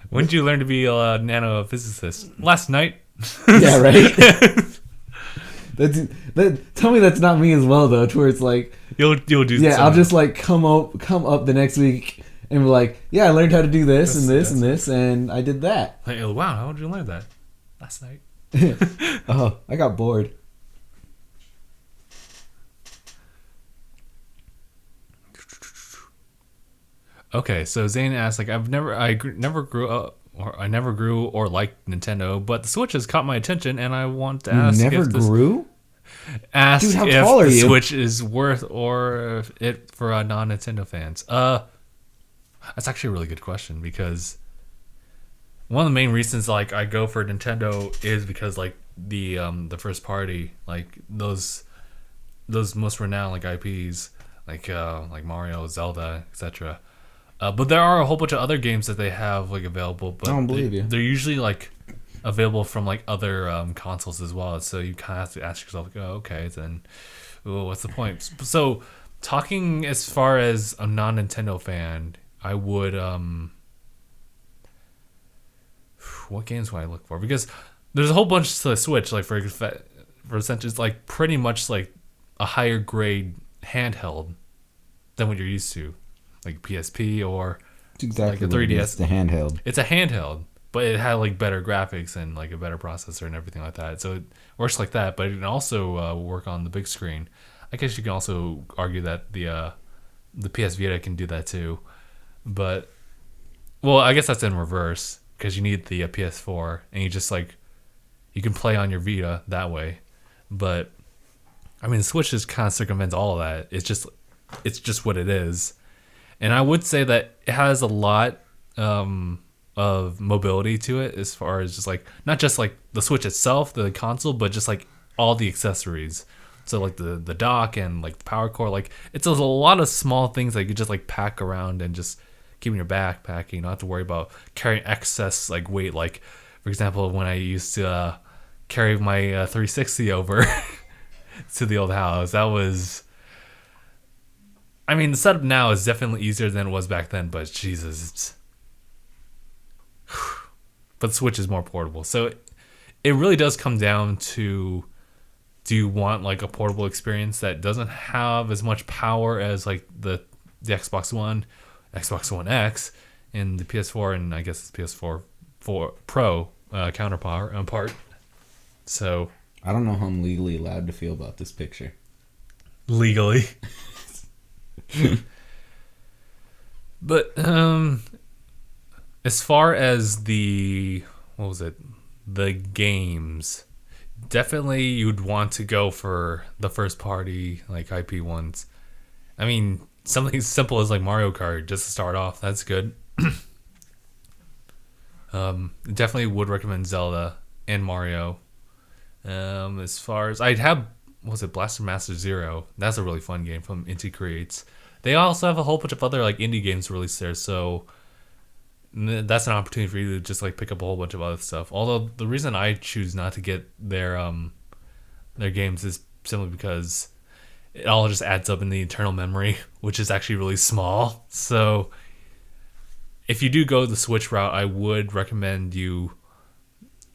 When did you learn to be a nanophysicist? Last night. Yeah, right? Tell me that's not me as well, though, to where it's like... You'll do Yeah, something. I'll just, like, come up the next week and be like, yeah, I learned how to do this and this and this, and I did that. Like, oh, wow, how did you learn that? Last night. Oh, I got bored. Okay, so Zane asked, like, I never grew or liked Nintendo, but the Switch has caught my attention, and I want to ask Never if this, grew? ask Dude, how if tall are the you? Switch is worth or if it for non-Nintendo fans. That's actually a really good question, because one of the main reasons like I go for Nintendo is because like the first party, like those most renowned like IPs like Mario, Zelda, etc. But there are a whole bunch of other games that they have like available, but I don't believe you. They're usually like available from like other consoles as well. So you kind of have to ask yourself, like, oh, okay, then what's the point? So talking as far as a non-Nintendo fan, I would what games would I look for? Because there's a whole bunch to the Switch, like for instance, it's like pretty much like a higher grade handheld than what you're used to, like PSP or It's exactly like a 3DS. It's the handheld. It's a handheld, but it had like better graphics and like a better processor and everything like that. So it works like that, but it can also work on the big screen. I guess you can also argue that the PS Vita can do that too, but well, I guess that's in reverse because you need the PS4 and you just like you can play on your Vita that way. But I mean, the Switch just kind of circumvents all of that. It's just what it is, and I would say that it has a lot of mobility to it as far as just like not just like the Switch itself, the console, but just like all the accessories. So like the dock and like the power cord, like it's a lot of small things that you could just like pack around and just keep in your backpack. You don't have to worry about carrying excess like weight. Like for example, when I used to carry my 360 over to the old house, that was. I mean, the setup now is definitely easier than it was back then, but Jesus, it's. But the Switch is more portable, so it really does come down to: do you want like a portable experience that doesn't have as much power as like the Xbox One, Xbox One X, and the PS4, and I guess it's PS4 for Pro counterpart. So I don't know how I'm legally allowed to feel about this picture. legally, but as far as the games, definitely you'd want to go for the first party like IP ones. I mean, something as simple as like Mario Kart just to start off. That's good. Definitely would recommend Zelda and Mario. As far as I'd have, Blaster Master Zero? That's a really fun game from Inti Creates. They also have a whole bunch of other like indie games released there, so that's an opportunity for you to just like pick up a whole bunch of other stuff. Although the reason I choose not to get their games is simply because it all just adds up in the internal memory, which is actually really small. So if you do go the Switch route, I would recommend you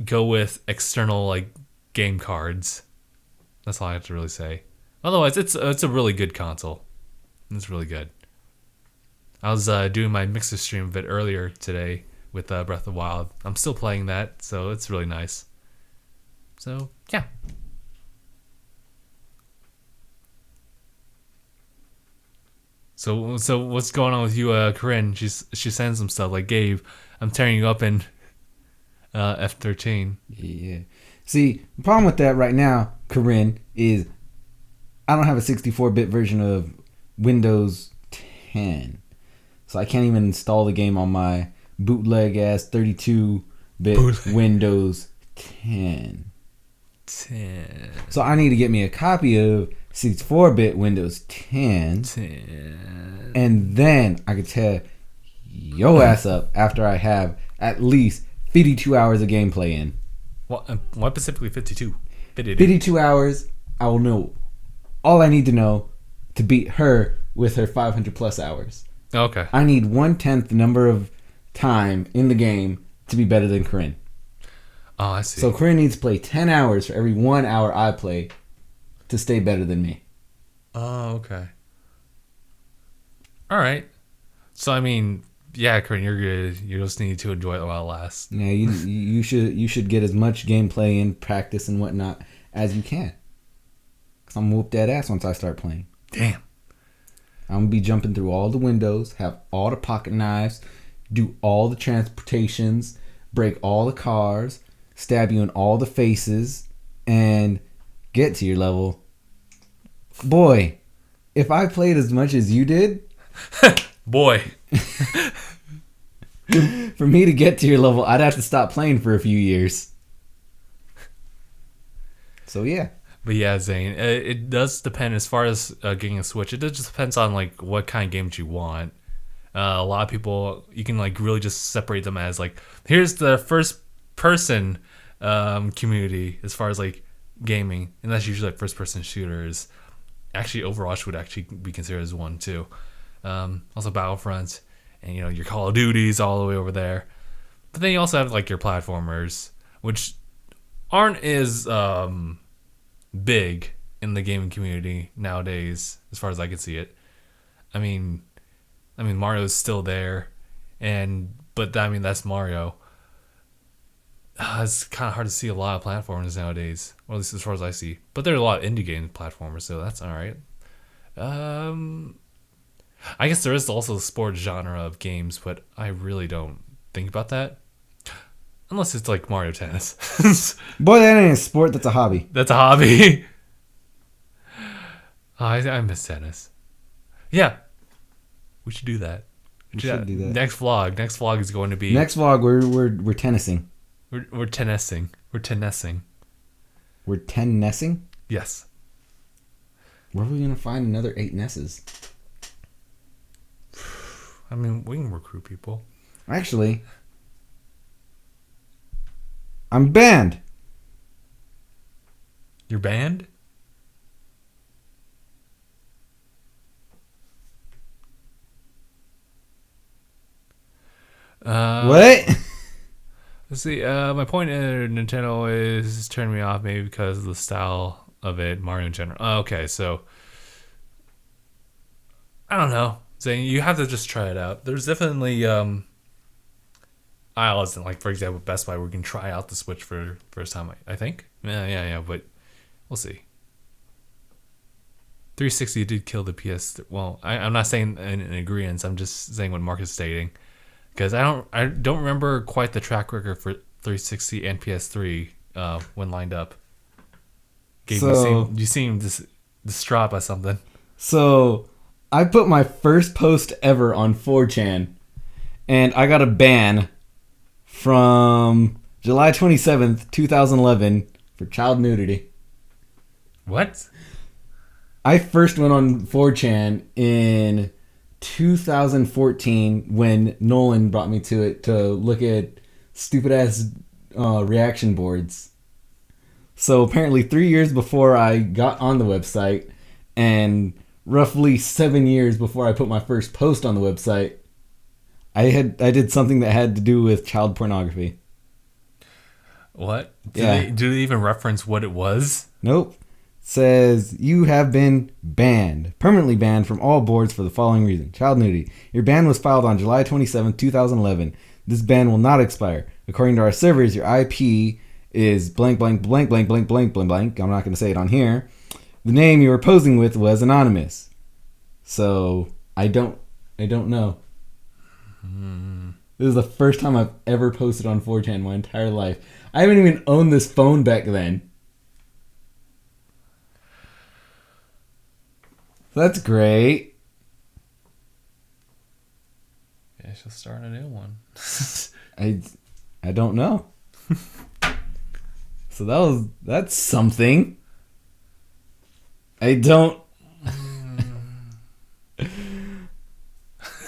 go with external like game cards. That's all I have to really say. Otherwise, it's a really good console. It's really good. I was doing my Mixer stream of it earlier today with Breath of the Wild. I'm still playing that, so it's really nice. So yeah. So what's going on with you, Corinne? She sends some stuff like, Gabe, I'm tearing you up in F13. Yeah. See, the problem with that right now, Corinne, is I don't have a 64-bit version of Windows 10. So I can't even install the game on my bootleg-ass 32-bit Windows 10. So I need to get me a copy of 64-bit Windows 10. And then I could tear your ass up after I have at least 52 hours of gameplay in. Why specifically 52? 52 hours, I will know all I need to know to beat her with her 500 plus hours. Okay. I need 1/10 the number of time in the game to be better than Corinne. Oh, I see. So Corinne needs to play 10 hours for every 1 hour I play to stay better than me. Oh, okay. All right. So I mean, yeah, Corinne, you're good. You just need to enjoy it while it lasts. Yeah, you should get as much gameplay and practice and whatnot as you can. Cause I'm gonna whoop that ass once I start playing. Damn. I'm gonna be jumping through all the windows, have all the pocket knives, do all the transportations, break all the cars, stab you in all the faces, and get to your level. Boy, if I played as much as you did, boy, for me to get to your level, I'd have to stop playing for a few years. So yeah. But yeah, Zane, it does depend as far as getting a Switch. It just depends on like what kind of games you want. A lot of people, you can like really just separate them as like, here's the first person community as far as like gaming, and that's usually like first person shooters. Actually, Overwatch would actually be considered as one too. Also Battlefront, and your Call of Duties all the way over there. But then you also have like your platformers, which aren't as big in the gaming community nowadays, as far as I can see it. I mean Mario's still there, but that's Mario. It's kind of hard to see a lot of platformers nowadays, or at least as far as I see. But there are a lot of indie game platformers, so that's all right. I guess there is also the sports genre of games, but I really don't think about that. Unless it's like Mario Tennis. Boy, that ain't a sport, that's a hobby. That's a hobby. I miss tennis. Yeah. We should do that. We should do that. Next vlog is going to be... Next vlog, we're tennising. We're tennising. We're tennising. We're ten-nessing? Yes. Where are we going to find another 8 Nesses? I mean, we can recruit people. Actually... I'm banned. You're banned? What? Let's see. My point in Nintendo is turning me off, maybe because of the style of it, Mario in general. Okay, so I don't know. Saying you have to just try it out. There's definitely I wasn't like, for example, Best Buy, we can try out the Switch for first time. I think. Yeah. But we'll see. 360 did kill the PS. Well, I'm not saying in agreement. I'm just saying what Mark is stating, because I don't remember quite the track record for 360 and PS3 when lined up. Gabe, you seem distraught by something. So I put my first post ever on 4chan, and I got a ban from July 27th, 2011 for child nudity. What? I first went on 4chan in 2014 when Nolan brought me to it to look at stupid ass reaction boards. So apparently 3 years before I got on the website and roughly 7 years before I put my first post on the website, I did something that had to do with child pornography. What? Yeah. Do they even reference what it was? Nope. Says you have been permanently banned from all boards for the following reason: child nudity. Your ban was filed on July 27, 2011. This ban will not expire. According to our servers, your IP is blank blank blank blank blank blank blank blank. I'm not going to say it on here. The name you were posing with was anonymous. So I don't know. This is the first time I've ever posted on 4chan my entire life. I haven't even owned this phone back then. That's great. Yeah, she'll start a new one. I don't know. So that's something. I don't.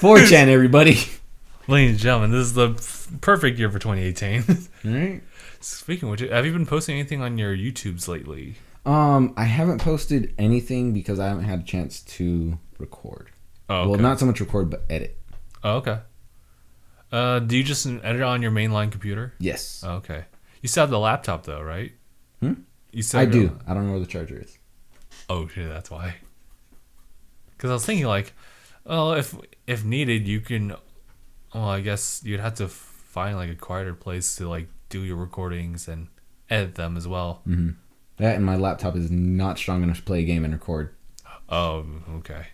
4chan, everybody. Ladies and gentlemen, this is the perfect year for 2018. All right. Speaking of which, have you been posting anything on your YouTubes lately? I haven't posted anything because I haven't had a chance to record. Oh, okay. Well, not so much record, but edit. Oh, okay. Do you just edit on your mainline computer? Yes. Oh, okay. You still have the laptop though, right? You still I have do. I don't know where the charger is. Oh shit, that's why. Because I was thinking like, well, if needed, you can. Well, I guess you'd have to find like a quieter place to like do your recordings and edit them as well. Mm-hmm. That and my laptop is not strong enough to play a game and record. Oh, okay.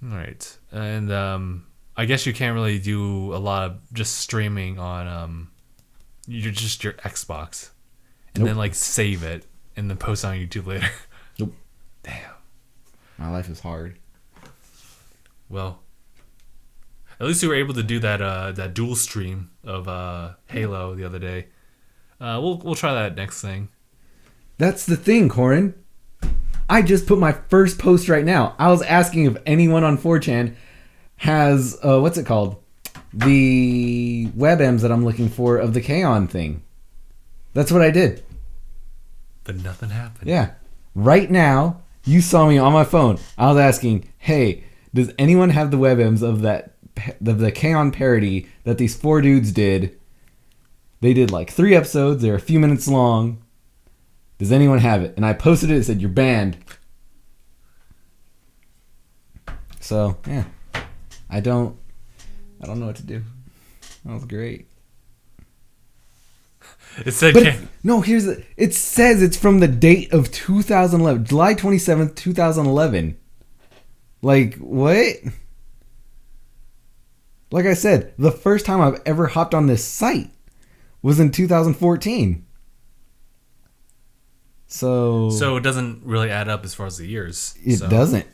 All right, and I guess you can't really do a lot of just streaming on your Xbox, and then like save it and then post on YouTube later. Nope. Damn. My life is hard. Well, at least you were able to do that dual stream of Halo the other day. We'll try that next thing. That's the thing, Corin. I just put my first post right now. I was asking if anyone on 4chan has what's it called? The webms that I'm looking for of the K-On thing. That's what I did. But nothing happened. Yeah. Right now, you saw me on my phone. I was asking, hey, does anyone have the webms of the K-On parody that these 4 dudes did? They did like 3 episodes. They're a few minutes long. Does anyone have it? And I posted it. It said, you're banned. So, yeah. I don't know what to do. That was great. It said, no, it says it's from the date of 2011. July 27th, 2011. Like, what? Like I said, the first time I've ever hopped on this site was in 2014. So it doesn't really add up as far as the years. It doesn't.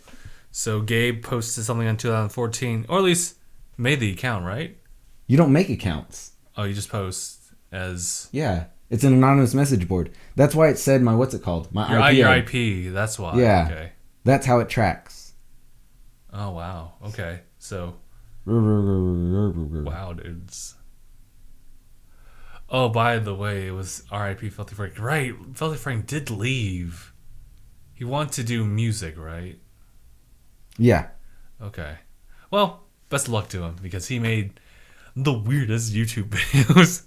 So Gabe posted something in 2014, or at least made the account, right? You don't make accounts. Oh, you just post as... Yeah. It's an anonymous message board. That's why it said my, what's it called? My IP. Your IP, that's why. Yeah. Okay. That's how it tracks. Oh, wow. Okay. So... Wow, dudes. Oh, by the way, it was R.I.P. Filthy Frank. Right, Filthy Frank did leave. He wanted to do music, right? Yeah. Okay. Well, best of luck to him, because he made the weirdest YouTube videos.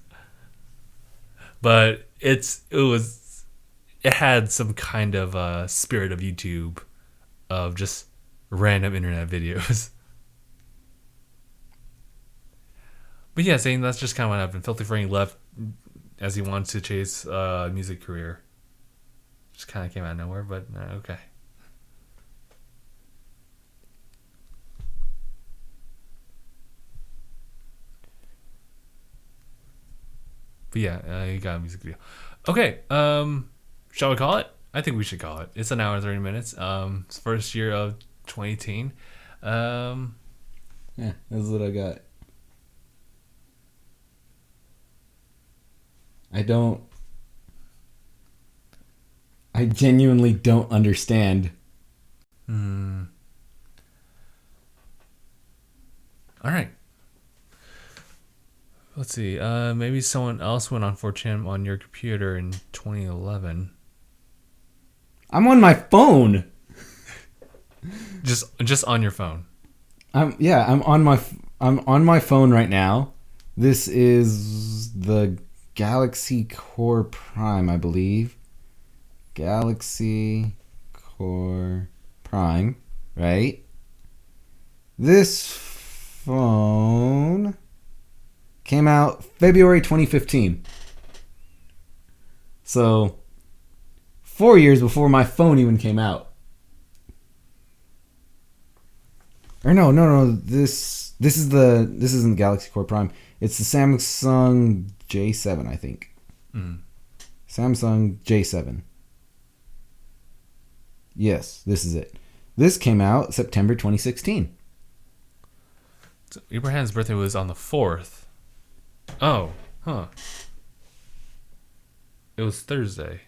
But it had some kind of spirit of YouTube, of just random internet videos. But yeah, saying that's just kind of what happened. Filthy Frank left as he wanted to chase a music career. Just kind of came out of nowhere, but okay. But yeah, he got a music video. Okay, shall we call it? I think we should call it. It's an hour and 30 minutes. It's first year of 2018. Yeah, that's what I got. I genuinely don't understand. All right. Let's see. Maybe someone else went on 4chan on your computer in 2011. I'm on my phone. Just on your phone. I'm on my phone right now. This is the Galaxy Core Prime, I believe. Galaxy Core Prime, right? This phone came out February 2015. So 4 years before my phone even came out. Or no. This isn't the Galaxy Core Prime. It's the Samsung J7, I think. Samsung J7. Yes, this is it. This came out September 2016. So Abraham's birthday was on the 4th. Oh, huh. It was Thursday.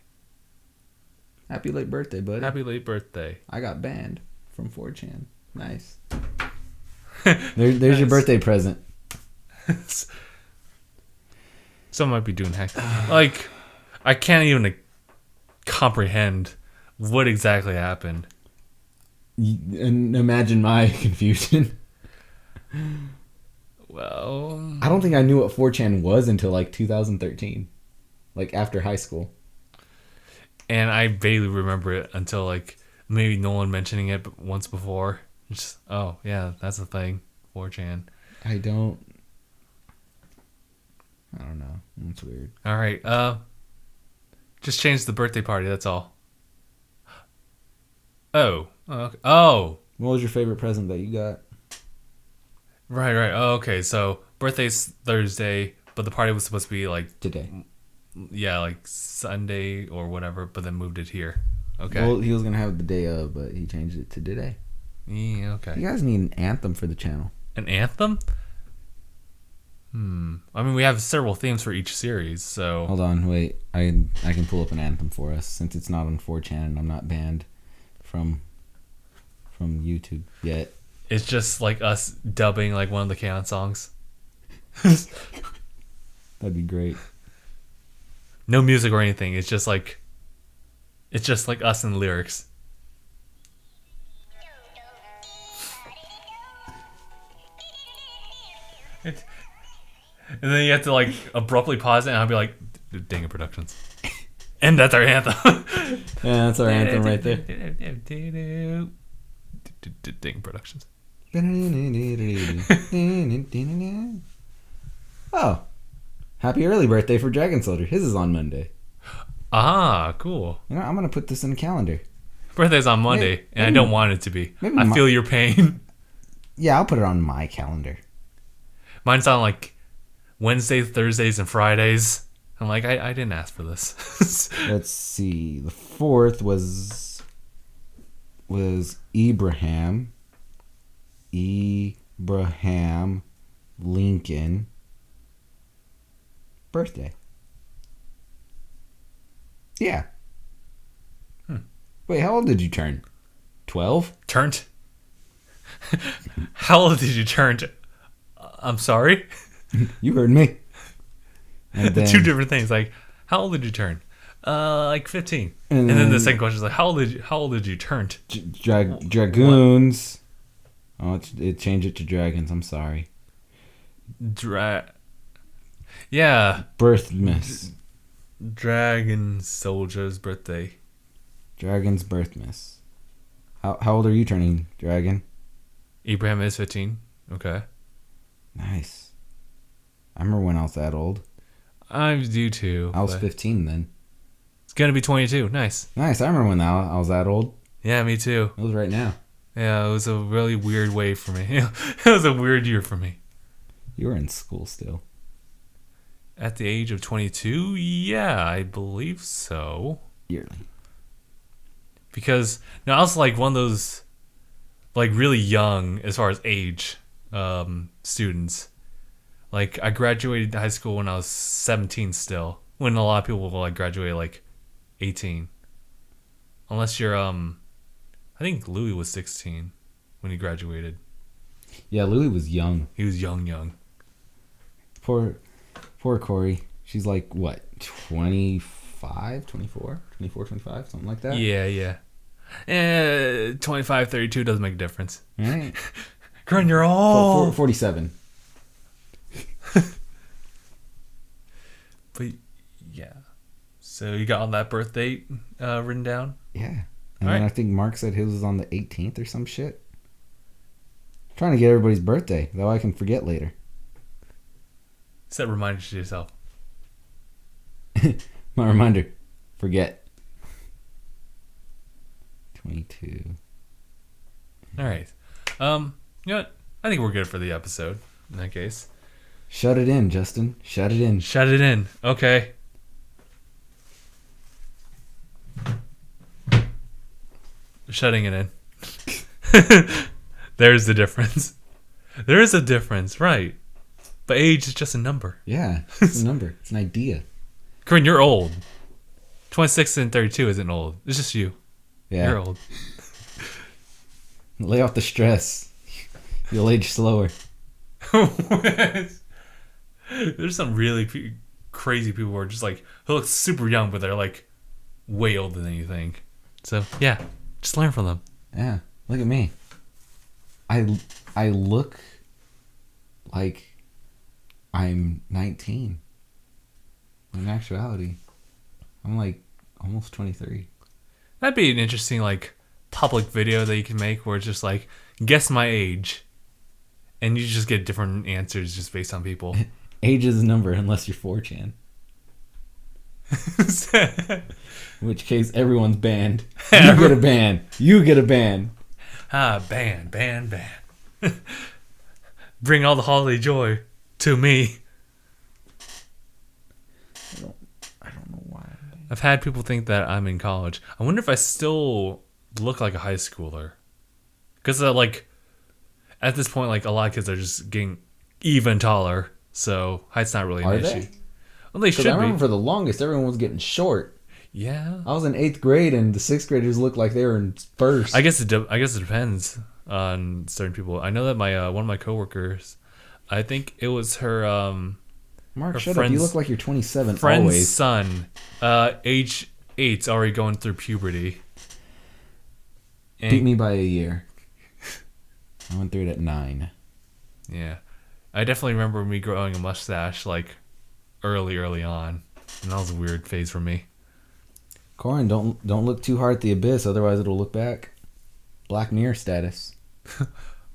Happy late birthday, buddy. Happy late birthday. I got banned from 4chan. Nice. There's your birthday present. Someone might be doing hack. Like, I can't even comprehend what exactly happened. And imagine my confusion. Well, I don't think I knew what 4chan was until like 2013. Like after high school. and I vaguely remember it until like maybe Nolan mentioning it once before. Just, oh yeah, that's a thing. 4chan. I don't know. It's weird. All right. Just change the birthday party. That's all. Oh. Okay. Oh. What was your favorite present that you got? Right. Oh, okay. So birthday's Thursday, but the party was supposed to be like Today. Yeah, like Sunday or whatever, but then moved it here. Okay. Well, he was gonna have it the day of, but he changed it to today. Yeah. Okay. You guys need an anthem for the channel. An anthem? I mean, we have several themes for each series, so... Hold on, wait. I can pull up an anthem for us since it's not on 4chan and I'm not banned from YouTube yet. It's just like us dubbing like one of the Canon songs. That'd be great. No music or anything. It's just like us and the lyrics. And then you have to like abruptly pause it, and I'll be like, "DangIT Productions," and that's our anthem. Yeah, that's our anthem right there. DangIT Productions. Oh, happy early birthday for Dragon Soldier. His is on Monday. Ah, cool. You know, I'm gonna put this in the calendar. Birthday's on Monday, and I don't want it to be. I feel your pain. Yeah, I'll put it on my calendar. Mine's on like Wednesdays, Thursdays, and Fridays. I'm like, I didn't ask for this. Let's see. The 4th was Abraham Lincoln birthday. Yeah. Wait, how old did you turn? 12? Turned? How old did you turn? I'm sorry? You heard me. And then, Two different things. Like, how old did you turn? Like 15. And then the second question is like, how old did you turn? Dragoons. Oh, it changed it to dragons. I'm sorry. Yeah. Birthmas. Dragon Soldier's birthday. Dragon's birthmas. How old are you turning, Dragon? Abraham is 15. Okay. Nice. I remember when I was that old. I do too. I was but 15 then. It's gonna be 22. Nice. Nice. I remember when I was that old. Yeah, me too. It was right now. Yeah, it was a really weird way for me. It was a weird year for me. You were in school still. At the age of 22, yeah, I believe so. Yearly. Because now I was like one of those, like really young as far as age, students. Like I graduated high school when I was 17 still. When a lot of people will like graduate like 18. Unless you're I think Louis was 16 when he graduated. Yeah, Louis was young. He was young. Poor Corey. She's like, what, 25, 24, 25, something like that? Yeah. 25, 32 doesn't make a difference. Right. Girl, you're old. 47. But yeah. So you got on that birth date written down? Yeah. And All then right. I think Mark said his was on the 18th or some shit. Trying to get everybody's birthday, though I can forget later. Set reminders to yourself. My reminder. Forget. 22. All right. You know what? I think we're good for the episode in that case. Shut it in, Justin. Shut it in. Shut it in. Okay. Shutting it in. There's the difference. There is a difference, right? But age is just a number. Yeah, it's a number. It's an idea. Corinne, you're old. 26 and 32 isn't old. It's just you. Yeah. You're old. Lay off the stress. You'll age slower. There's some really crazy people who are just like, who look super young, but they're like way older than you think. So, yeah, just learn from them. Yeah, look at me. I look like I'm 19. In actuality, I'm like almost 23. That'd be an interesting like public video that you can make where it's just like, guess my age. And you just get different answers just based on people. Age is a number unless you're 4chan. In which case, everyone's banned. You get a ban. You get a ban. Ban. Bring all the holiday joy to me. I don't know why. I've had people think that I'm in college. I wonder if I still look like a high schooler. Because like, at this point, like a lot of kids are just getting even taller. So height's not really an Are issue. they? Well, they Because should I remember be. for the longest, everyone was getting short. Yeah. I was in 8th grade, and the 6th graders looked like they were in first. I guess it depends on certain people. I know that my one of my coworkers, I think it was her Mark, her shut up. You friend's- look like you're 27 friend's always. son, age 8's already going through puberty. And- Beat me by a year. I went through it at 9. Yeah, I definitely remember me growing a mustache like early on, and that was a weird phase for me. Corin, don't look too hard at the abyss, otherwise it'll look back. Black Mirror status.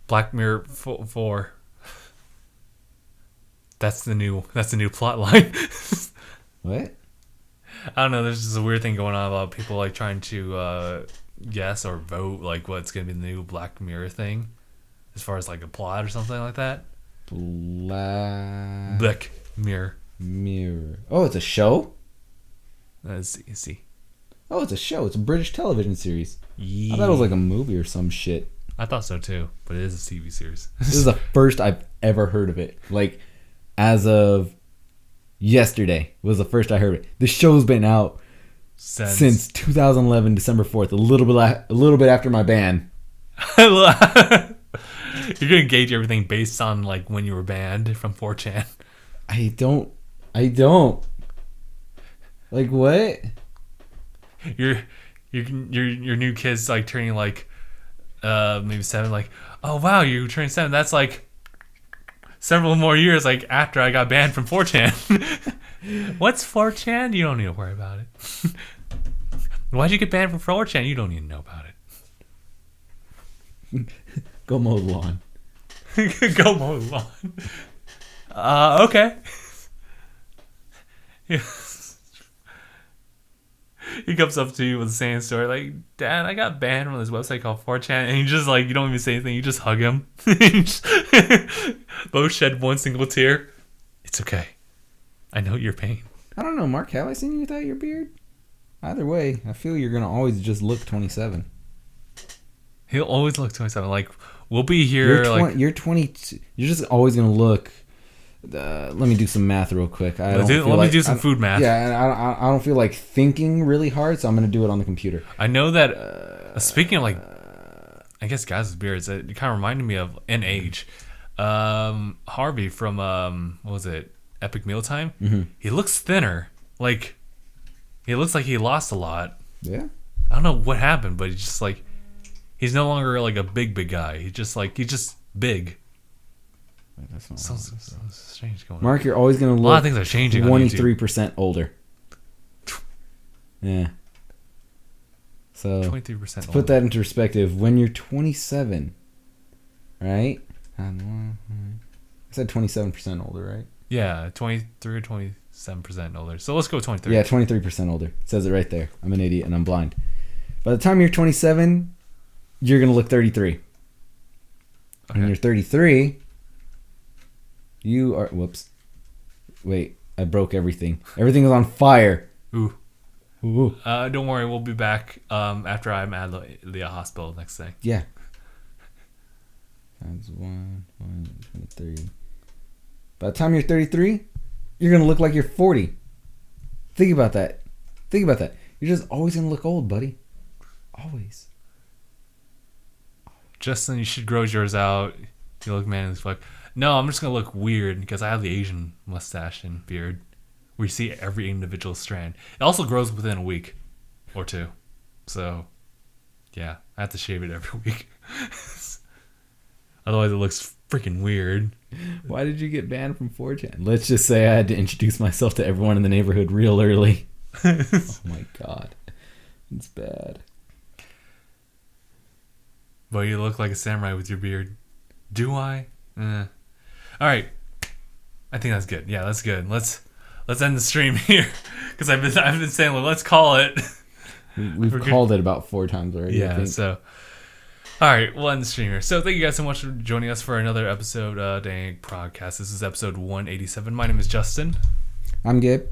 Black Mirror 4. That's the new plot line. What? I don't know. There's just a weird thing going on about people like trying to guess or vote like what's gonna be the new Black Mirror thing, as far as like a plot or something like that. Black Mirror. Mirror. Oh, it's a show? Let's see. Oh, it's a show. It's a British television series. Yeah. I thought it was like a movie or some shit. I thought so too, but it is a TV series. This is the first I've ever heard of it. Like, as of yesterday was the first I heard of it. The show's been out since 2011, December 4th, a little bit after my ban. You're gonna gauge everything based on like when you were banned from 4chan. I don't. Like, what? Your new kid's like turning like maybe 7. Like, oh wow, you turning 7. That's like several more years like after I got banned from 4chan. What's 4chan? You don't need to worry about it. Why'd you get banned from 4chan? You don't need to know about it. Go mow the lawn. Go mow the lawn. Okay. He comes up to you with the same story, like, Dad, I got banned from this website called 4chan, and you just like, you don't even say anything, you just hug him. Both shed one single tear. It's okay. I know your pain. I don't know, Mark. Have I seen you without your beard? Either way, I feel you're gonna always just look 27. He'll always look 27. Like, we'll be here. You're 20. You're just always gonna look. Let me do some math real quick. Let me do some food math. Yeah, and I don't feel like thinking really hard, so I'm gonna do it on the computer. I know that. Speaking of like, I guess guys with beards, it kind of reminded me of an age. Harvey from what was it? Epic Mealtime. Mm-hmm. He looks thinner. Like, he looks like he lost a lot. Yeah. I don't know what happened, but he's just like, he's no longer like a big guy. He's just big. Wait, that's not So strange going on. Mark, you're always gonna look. A lot of things are changing. 23% older. Yeah. So 23%. to put that into perspective, when you're 27, right? I said 27% older, right? Yeah, 23 or 27% older. So let's go 23. Yeah, 23% older. It says it right there. I'm an idiot and I'm blind. By the time you're 27, you're gonna look 33. Okay. When you're 33, you are. Whoops. Wait, I broke everything. Everything is on fire. Ooh. Ooh. Don't worry, we'll be back after I'm at the hospital next day. Yeah. Times 23. By the time you're 33, you're going to look like you're 40. Think about that. You're just always going to look old, buddy. Always. Justin, you should grow yours out. You look manly as fuck. No, I'm just going to look weird because I have the Asian mustache and beard. We see every individual strand. It also grows within a week or two. So, yeah, I have to shave it every week. Otherwise, it looks freaking weird. Why did you get banned from 4chan? Let's just say I had to introduce myself to everyone in the neighborhood real early. Oh my god. It's bad. But you look like a samurai with your beard. Do I? All right. I think that's good. Yeah, that's good. Let's end the stream here because I've been saying, well, let's call it. We've called it about 4 times already. Yeah. So, all right, we'll end the stream here. So, thank you guys so much for joining us for another episode of DangIT Prodcast. This is episode 187. My name is Justin. I'm Gabe.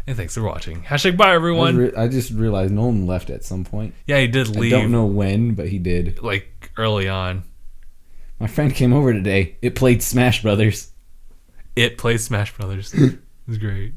And thanks for watching. # bye, everyone. I just realized Nolan left at some point. Yeah, he did leave. I don't know when, but he did. Like early on. My friend came over today. It played Smash Brothers. It plays Smash Brothers. It was great.